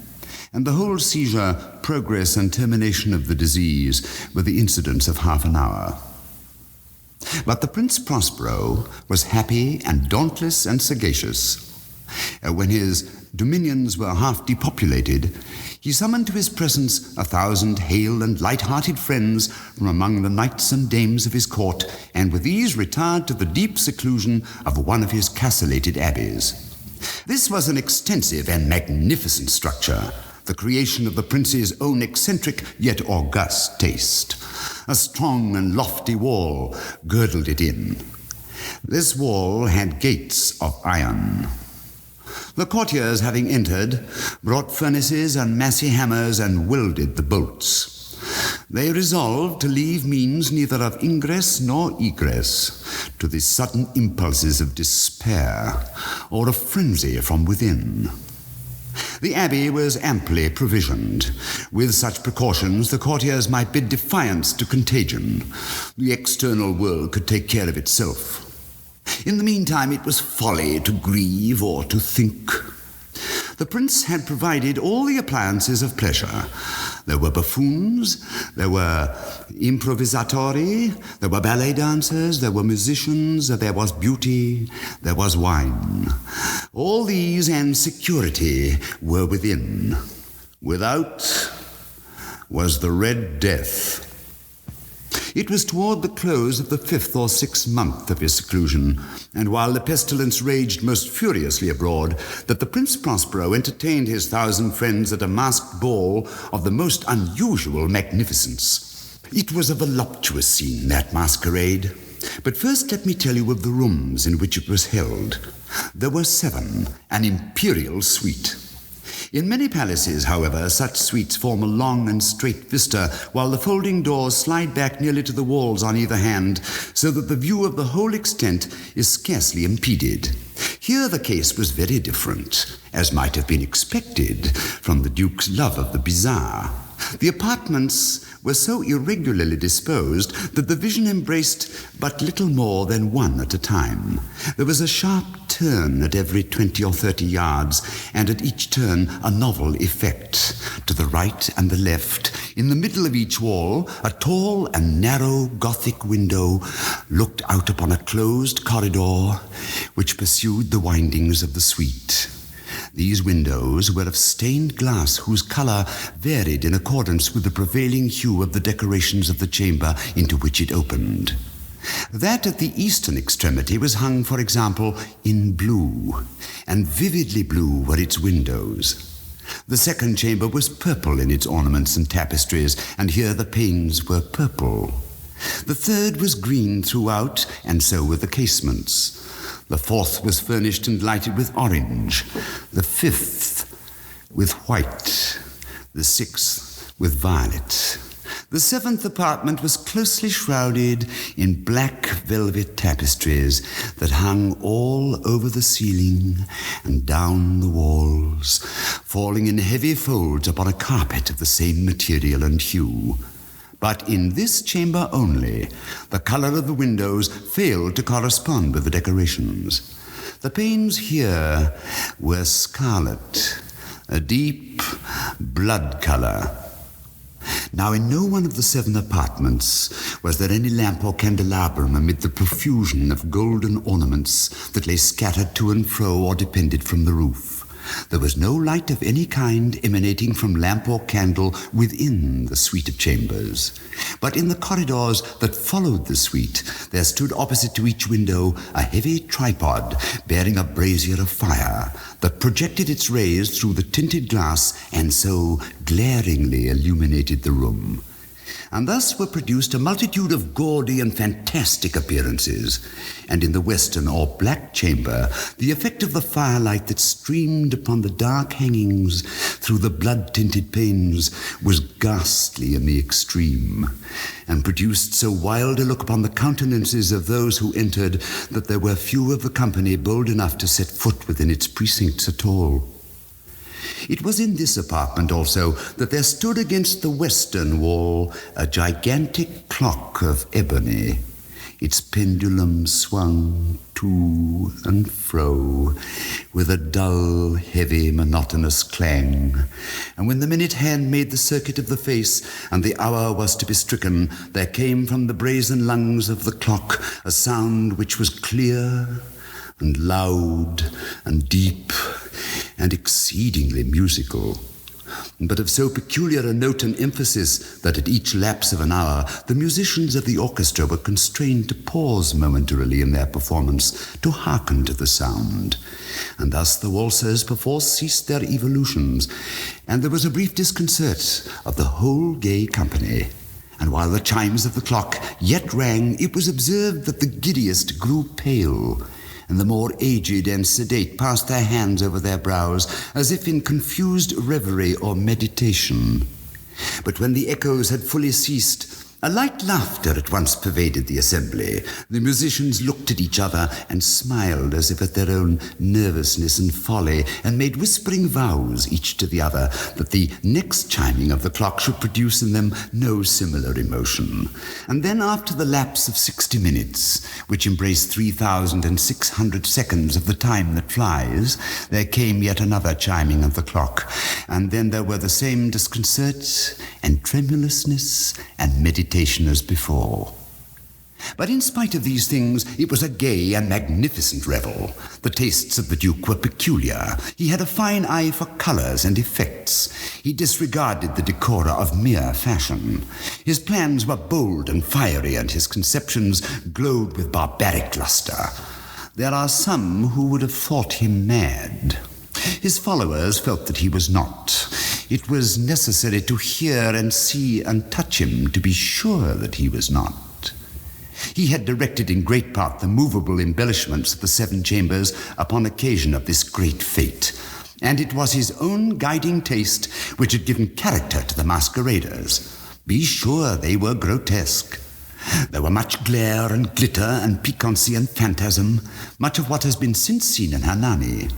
And the whole seizure, progress, and termination of the disease were the incidents of half an hour. But the Prince Prospero was happy and dauntless and sagacious. When his dominions were half depopulated, he summoned to his presence 1,000 hale and light-hearted friends from among the knights and dames of his court, and with these retired to the deep seclusion of one of his castellated abbeys. This was an extensive and magnificent structure, the creation of the prince's own eccentric yet august taste. A strong and lofty wall girdled it in. This wall had gates of iron. The courtiers, having entered, brought furnaces and massy hammers and welded the bolts. They resolved to leave means neither of ingress nor egress to the sudden impulses of despair or of frenzy from within. The abbey was amply provisioned. With such precautions, the courtiers might bid defiance to contagion. The external world could take care of itself. In the meantime, it was folly to grieve or to think. The prince had provided all the appliances of pleasure. There were buffoons, there were improvisatori, there were ballet dancers, there were musicians, there was beauty, there was wine. All these and security were within. Without was the Red Death. It was toward the close of the 5th or 6th month of his seclusion, and while the pestilence raged most furiously abroad, that the Prince Prospero entertained his 1,000 friends at a masked ball of the most unusual magnificence. It was a voluptuous scene, that masquerade. But first let me tell you of the rooms in which it was held. There were 7, an imperial suite. In many palaces, however, such suites form a long and straight vista, while the folding doors slide back nearly to the walls on either hand, so that the view of the whole extent is scarcely impeded. Here the case was very different, as might have been expected from the Duke's love of the bizarre. The apartments were so irregularly disposed that the vision embraced but little more than one at a time. There was a sharp turn at every 20 or 30 yards, and at each turn a novel effect. To the right and the left, in the middle of each wall, a tall and narrow Gothic window looked out upon a closed corridor which pursued the windings of the suite. These windows were of stained glass whose color varied in accordance with the prevailing hue of the decorations of the chamber into which it opened. That at the eastern extremity was hung, for example, in blue, and vividly blue were its windows. The second chamber was purple in its ornaments and tapestries, and here the panes were purple. The third was green throughout, and so were the casements. The fourth was furnished and lighted with orange, the fifth with white, the sixth with violet. The 7th apartment was closely shrouded in black velvet tapestries that hung all over the ceiling and down the walls, falling in heavy folds upon a carpet of the same material and hue. But in this chamber only, the color of the windows failed to correspond with the decorations. The panes here were scarlet, a deep blood color. Now, in no one of the 7 apartments was there any lamp or candelabrum amid the profusion of golden ornaments that lay scattered to and fro or depended from the roof. There was no light of any kind emanating from lamp or candle within the suite of chambers. But in the corridors that followed the suite, there stood opposite to each window a heavy tripod bearing a brazier of fire that projected its rays through the tinted glass and so glaringly illuminated the room. And thus were produced a multitude of gaudy and fantastic appearances. And in the western or black chamber, the effect of the firelight that streamed upon the dark hangings through the blood-tinted panes was ghastly in the extreme, and produced so wild a look upon the countenances of those who entered that there were few of the company bold enough to set foot within its precincts at all. It was in this apartment also that there stood against the western wall a gigantic clock of ebony. Its pendulum swung to and fro with a dull, heavy, monotonous clang. And when the minute hand made the circuit of the face and the hour was to be stricken, there came from the brazen lungs of the clock a sound which was clear, and loud and deep and exceedingly musical, but of so peculiar a note and emphasis that at each lapse of an hour the musicians of the orchestra were constrained to pause momentarily in their performance to hearken to the sound. And thus the waltzers perforce ceased their evolutions, and there was a brief disconcert of the whole gay company. And while the chimes of the clock yet rang, it was observed that the giddiest grew pale, and the more aged and sedate passed their hands over their brows, as if in confused reverie or meditation. But when the echoes had fully ceased, a light laughter at once pervaded the assembly. The musicians looked at each other and smiled as if at their own nervousness and folly, and made whispering vows, each to the other, that the next chiming of the clock should produce in them no similar emotion. And then, after the lapse of 60 minutes, which embraced 3,600 seconds of the time that flies, there came yet another chiming of the clock, and then there were the same disconcert and tremulousness and meditation as before. But in spite of these things, it was a gay and magnificent revel. The tastes of the Duke were peculiar. He had a fine eye for colours and effects. He disregarded the decora of mere fashion. His plans were bold and fiery, and his conceptions glowed with barbaric lustre. There are some who would have thought him mad. His followers felt that he was not. It was necessary to hear and see and touch him to be sure that he was not. He had directed in great part the movable embellishments of the 7 chambers upon occasion of this great fete, and it was his own guiding taste which had given character to the masqueraders. Be sure they were grotesque. There were much glare and glitter and piquancy and phantasm, much of what has been since seen in Hernani.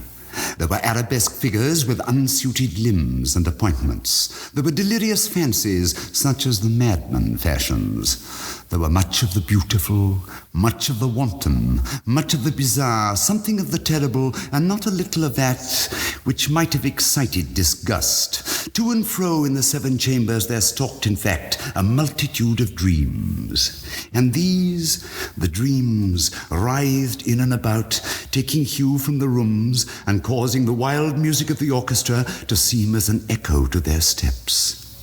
There were arabesque figures with unsuited limbs and appointments. There were delirious fancies such as the madman fashions. There were much of the beautiful, much of the wanton, much of the bizarre, something of the terrible, and not a little of that which might have excited disgust. To and fro in the 7 chambers there stalked, in fact, a multitude of dreams. And these, the dreams, writhed in and about, taking hue from the rooms and causing the wild music of the orchestra to seem as an echo to their steps.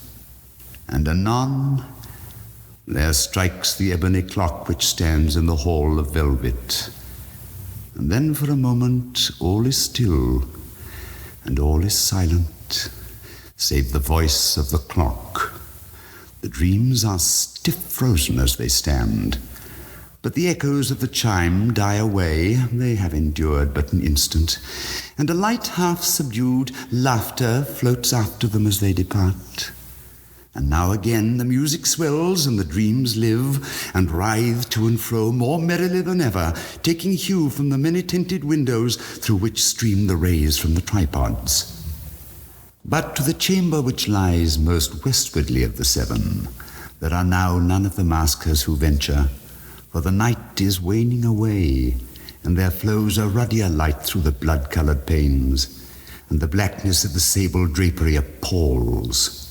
And anon, there strikes the ebony clock which stands in the hall of velvet. And then for a moment all is still, and all is silent, save the voice of the clock. The dreams are stiff frozen as they stand, but the echoes of the chime die away. They have endured but an instant, and a light half-subdued laughter floats after them as they depart. And now again the music swells and the dreams live and writhe to and fro more merrily than ever, taking hue from the many-tinted windows through which stream the rays from the tripods. But to the chamber which lies most westwardly of the 7, there are now none of the maskers who venture, for the night is waning away, and there flows a ruddier light through the blood-colored panes, and the blackness of the sable drapery appalls.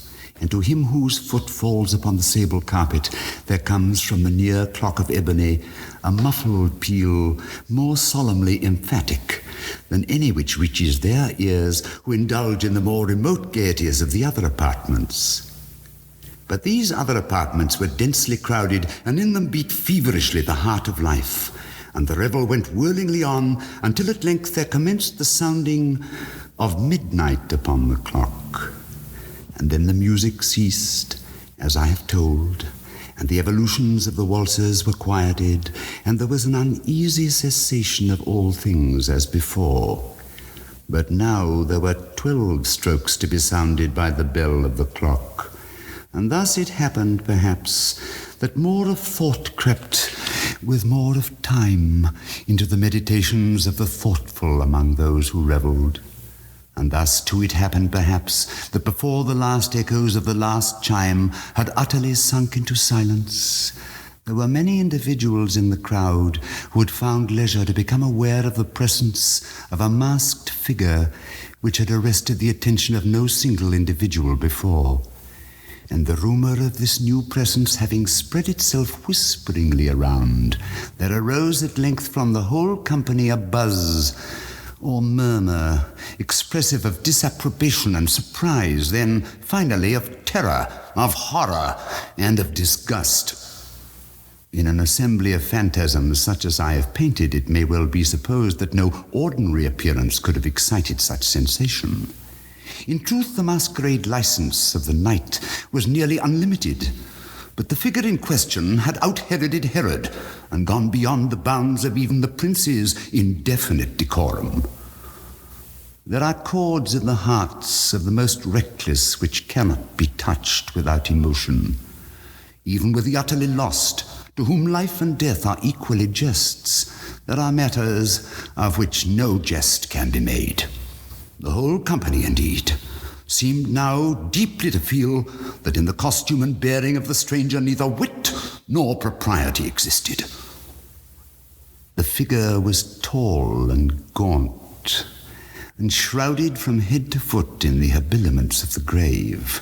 And to him whose foot falls upon the sable carpet, there comes from the near clock of ebony a muffled peal more solemnly emphatic than any which reaches their ears who indulge in the more remote gaieties of the other apartments. But these other apartments were densely crowded, and in them beat feverishly the heart of life, and the revel went whirlingly on until at length there commenced the sounding of midnight upon the clock. And then the music ceased, as I have told, and the evolutions of the waltzers were quieted, and there was an uneasy cessation of all things as before. But now there were 12 strokes to be sounded by the bell of the clock, and thus it happened, perhaps, that more of thought crept with more of time into the meditations of the thoughtful among those who revelled. And thus, too, it happened, perhaps, that before the last echoes of the last chime had utterly sunk into silence, there were many individuals in the crowd who had found leisure to become aware of the presence of a masked figure which had arrested the attention of no single individual before. And the rumor of this new presence having spread itself whisperingly around, there arose at length from the whole company a buzz or murmur, expressive of disapprobation and surprise, then finally of terror, of horror, and of disgust. In an assembly of phantasms such as I have painted, it may well be supposed that no ordinary appearance could have excited such sensation. In truth, the masquerade license of the night was nearly unlimited, but the figure in question had out-Heroded Herod and gone beyond the bounds of even the prince's indefinite decorum. There are chords in the hearts of the most reckless which cannot be touched without emotion. Even with the utterly lost, to whom life and death are equally jests, there are matters of which no jest can be made. The whole company, indeed, seemed now deeply to feel that in the costume and bearing of the stranger neither wit nor propriety existed. The figure was tall and gaunt, and shrouded from head to foot in the habiliments of the grave.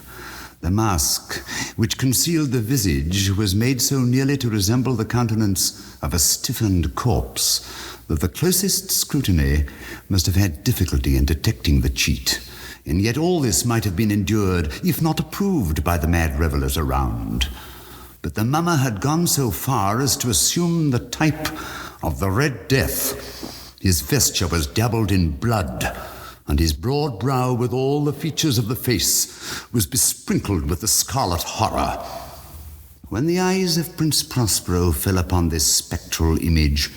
The mask, which concealed the visage, was made so nearly to resemble the countenance of a stiffened corpse that the closest scrutiny must have had difficulty in detecting the cheat. And yet all this might have been endured, if not approved, by the mad revelers around. But the mummer had gone so far as to assume the type of the Red Death. His vesture was dabbled in blood, and his broad brow, with all the features of the face, was besprinkled with the scarlet horror. When the eyes of Prince Prospero fell upon this spectral image,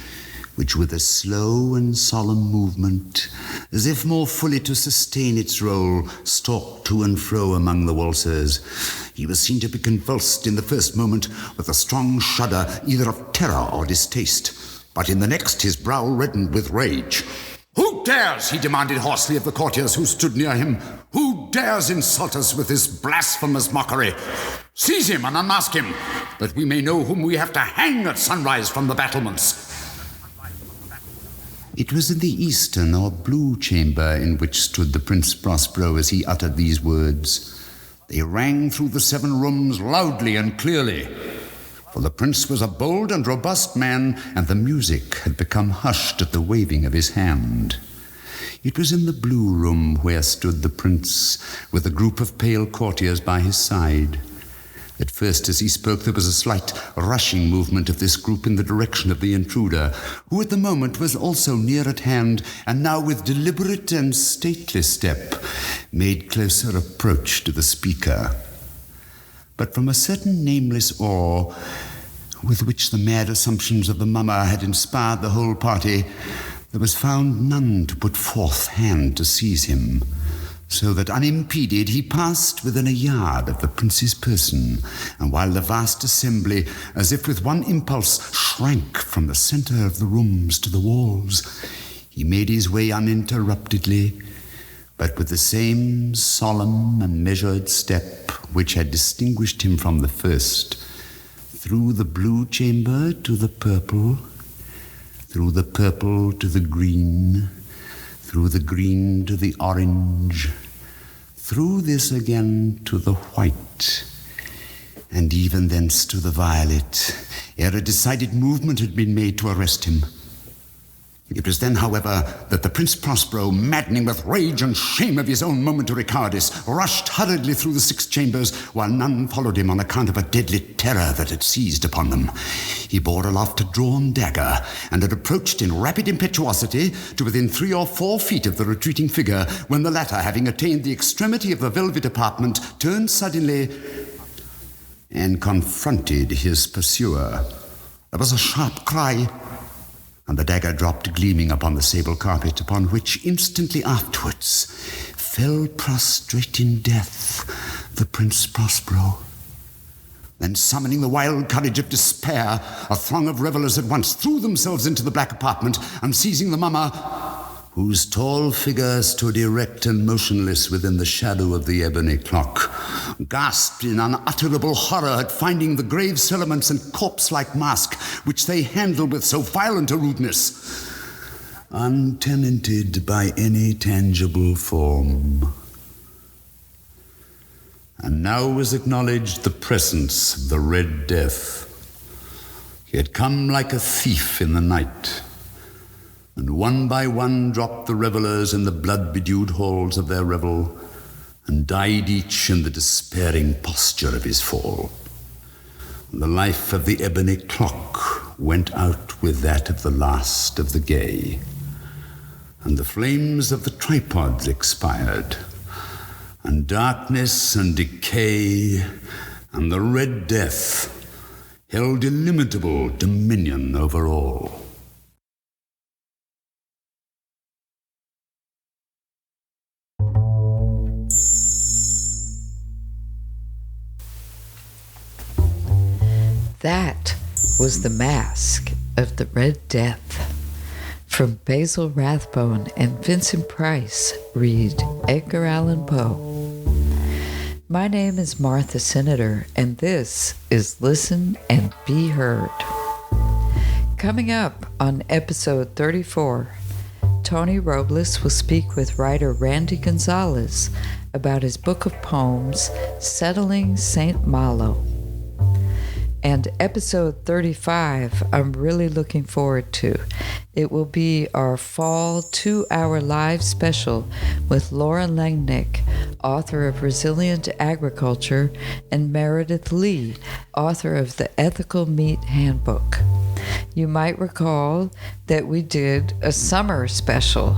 which with a slow and solemn movement, as if more fully to sustain its role, stalked to and fro among the waltzers, he was seen to be convulsed in the first moment with a strong shudder either of terror or distaste, but in the next his brow reddened with rage. "Who dares," he demanded hoarsely of the courtiers who stood near him, "who dares insult us with this blasphemous mockery? Seize him and unmask him, that we may know whom we have to hang at sunrise from the battlements." It was in the eastern or blue chamber in which stood the Prince Prospero as he uttered these words. They rang through the 7 rooms loudly and clearly, for the prince was a bold and robust man, and the music had become hushed at the waving of his hand. It was in the blue room where stood the prince, with a group of pale courtiers by his side. At first, as he spoke, there was a slight rushing movement of this group in the direction of the intruder, who at the moment was also near at hand, and now with deliberate and stately step made closer approach to the speaker. But from a certain nameless awe with which the mad assumptions of the mummer had inspired the whole party, there was found none to put forth hand to seize him, so that unimpeded he passed within a yard of the prince's person, and while the vast assembly, as if with one impulse, shrank from the center of the rooms to the walls, he made his way uninterruptedly, but with the same solemn and measured step which had distinguished him from the first, through the blue chamber to the purple, through the purple to the green, through the green to the orange, through this again to the white, and even thence to the violet, ere a decided movement had been made to arrest him. It was then, however, that the Prince Prospero, maddening with rage and shame of his own momentary cowardice, rushed hurriedly through the 6 chambers, while none followed him on account of a deadly terror that had seized upon them. He bore aloft a drawn dagger, and had approached in rapid impetuosity to within 3 or 4 feet of the retreating figure, when the latter, having attained the extremity of the velvet apartment, turned suddenly and confronted his pursuer. There was a sharp cry, and the dagger dropped gleaming upon the sable carpet, upon which instantly afterwards fell prostrate in death the Prince Prospero. Then, summoning the wild courage of despair, a throng of revelers at once threw themselves into the black apartment, and seizing the mummer, whose tall figure stood erect and motionless within the shadow of the ebony clock, gasped in unutterable horror at finding the grave cerements and corpse-like mask which they handled with so violent a rudeness, untenanted by any tangible form. and now was acknowledged the presence of the Red Death. He had come like a thief in the night, and one by one dropped the revelers in the blood-bedewed halls of their revel, and died each in the despairing posture of his fall. The life of the ebony clock went out with that of the last of the gay, and the flames of the tripods expired, and darkness and decay and the Red Death held illimitable dominion over all. That was the Masque of the Red Death. From Basil Rathbone and Vincent Price, read Edgar Allan Poe. My name is Martha Senator, and this is Listen and Be Heard. Coming up on episode 34, Tony Robles will speak with writer Randy Gonzalez about his book of poems, Settling St. Malo. And episode 35, I'm really looking forward to. It will be our fall 2-hour live special with Laura Langnick, author of Resilient Agriculture, and Meredith Lee, author of The Ethical Meat Handbook. You might recall that we did a summer special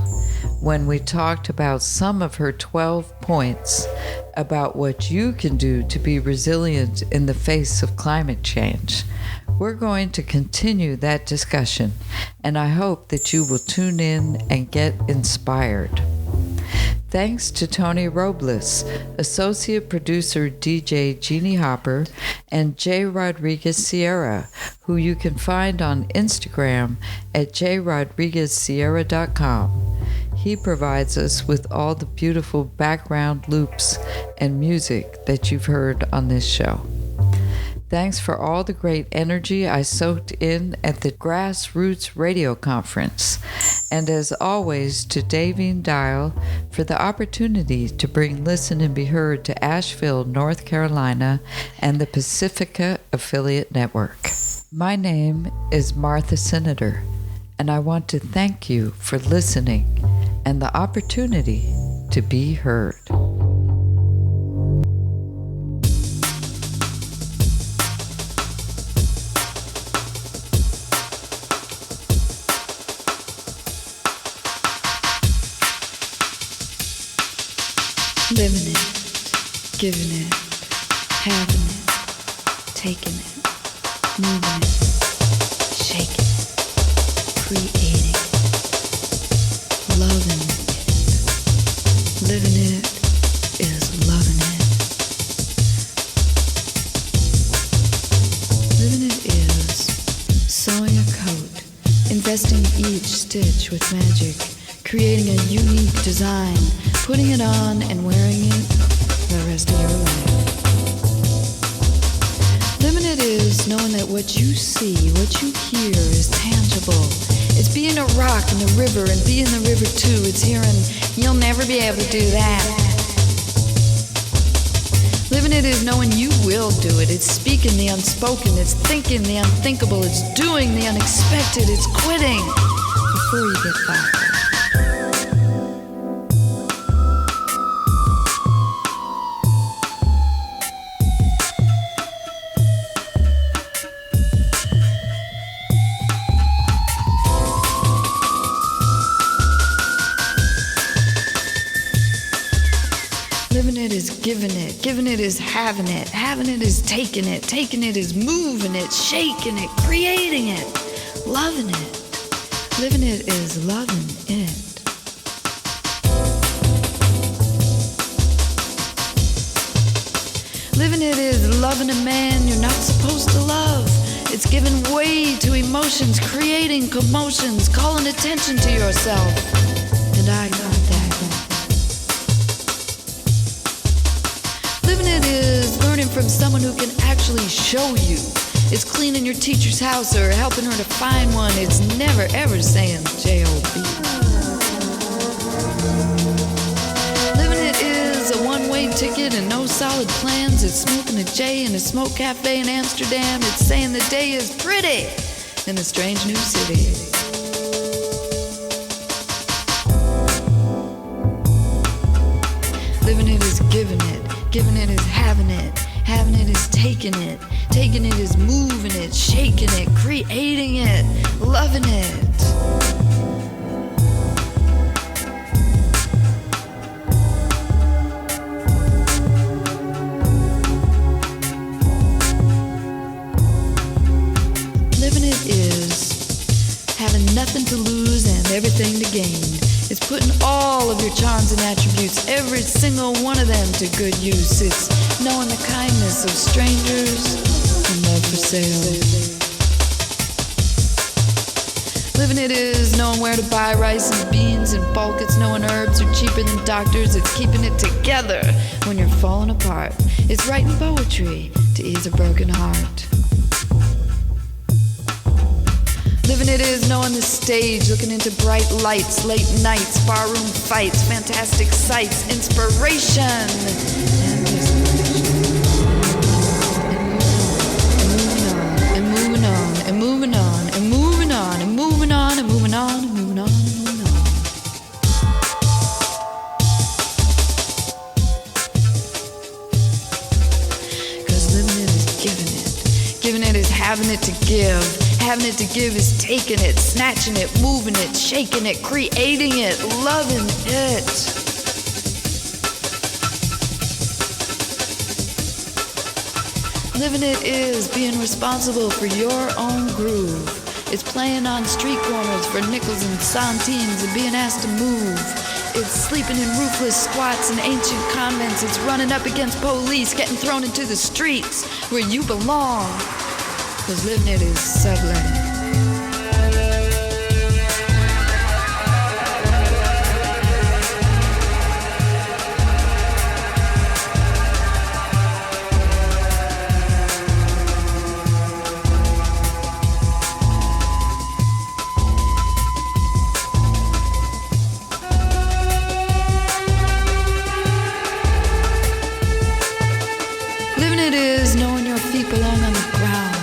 when we talked about some of her 12 points about what you can do to be resilient in the face of climate change. We're going to continue that discussion, and I hope that you will tune in and get inspired. Thanks to Tony Robles, associate producer DJ Jeannie Hopper, and J. Rodriguez Sierra, who you can find on Instagram at jrodriguezsierra.com. He provides us with all the beautiful background loops and music that you've heard on this show. Thanks for all the great energy I soaked in at the Grassroots Radio Conference. And as always, to Davine Dial for the opportunity to bring Listen and Be Heard to Asheville, North Carolina, and the Pacifica Affiliate Network. My name is Martha Senator, and I want to thank you for listening and the opportunity to be heard. Living it, giving it, having it, taking it, moving it, shaking it, creating it, loving it. Living it is loving it. Living it is sewing a coat, investing each stitch with magic, creating a unique design, putting it on and wearing it the rest of your life. Living it is knowing that what you see, what you hear is tangible. It's being a rock in the river and being the river too. It's hearing, you'll never be able to do that. Living it is knowing you will do it. It's speaking the unspoken. It's thinking the unthinkable. It's doing the unexpected. It's quitting before you get fired. Giving it is having it is taking it is moving it, shaking it, creating it, loving it. Living it is loving it. Living it is loving a man you're not supposed to love. It's giving way to emotions, creating commotions, calling attention to yourself. And I got that. Living it is learning from someone who can actually show you. It's cleaning your teacher's house or helping her to find one. It's never ever saying J-O-B. Living it is a one-way ticket and no solid plans. It's smoking a J in a smoke cafe in Amsterdam. It's saying the day is pretty in a strange new city. Living it is giving it is having it is taking it is moving it, shaking it, creating it, loving it. Living it is having nothing to lose and everything to gain. It's putting all of your charms and attributes, every single one of them, to good use. It's knowing the kindness of strangers and love for sale. Living it is knowing where to buy rice and beans in bulk. It's knowing herbs are cheaper than doctors. It's keeping it together when you're falling apart. It's writing poetry to ease a broken heart. Living it is knowing the stage, looking into bright lights, late nights, barroom fights, fantastic sights, inspiration, and moving on, and moving on, and moving on, and moving on, and moving on, and moving on, and moving on, and moving on. Because living it is giving it is having it to give. Having it to give is taking it, snatching it, moving it, shaking it, creating it, loving it. Living it is being responsible for your own groove. It's playing on street corners for nickels and centines and being asked to move. It's sleeping in roofless squats in ancient convents. It's running up against police, getting thrown into the streets where you belong. Because living it is subletting. Living it is knowing your feet belong on the ground.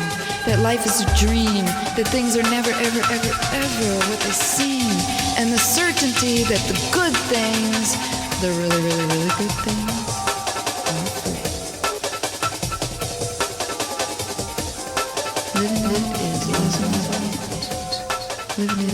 That life is a dream, that things are never, ever, ever, ever what they seem. And the certainty that the good things, the really, really, really good things, are free. Living it is loving it. Living it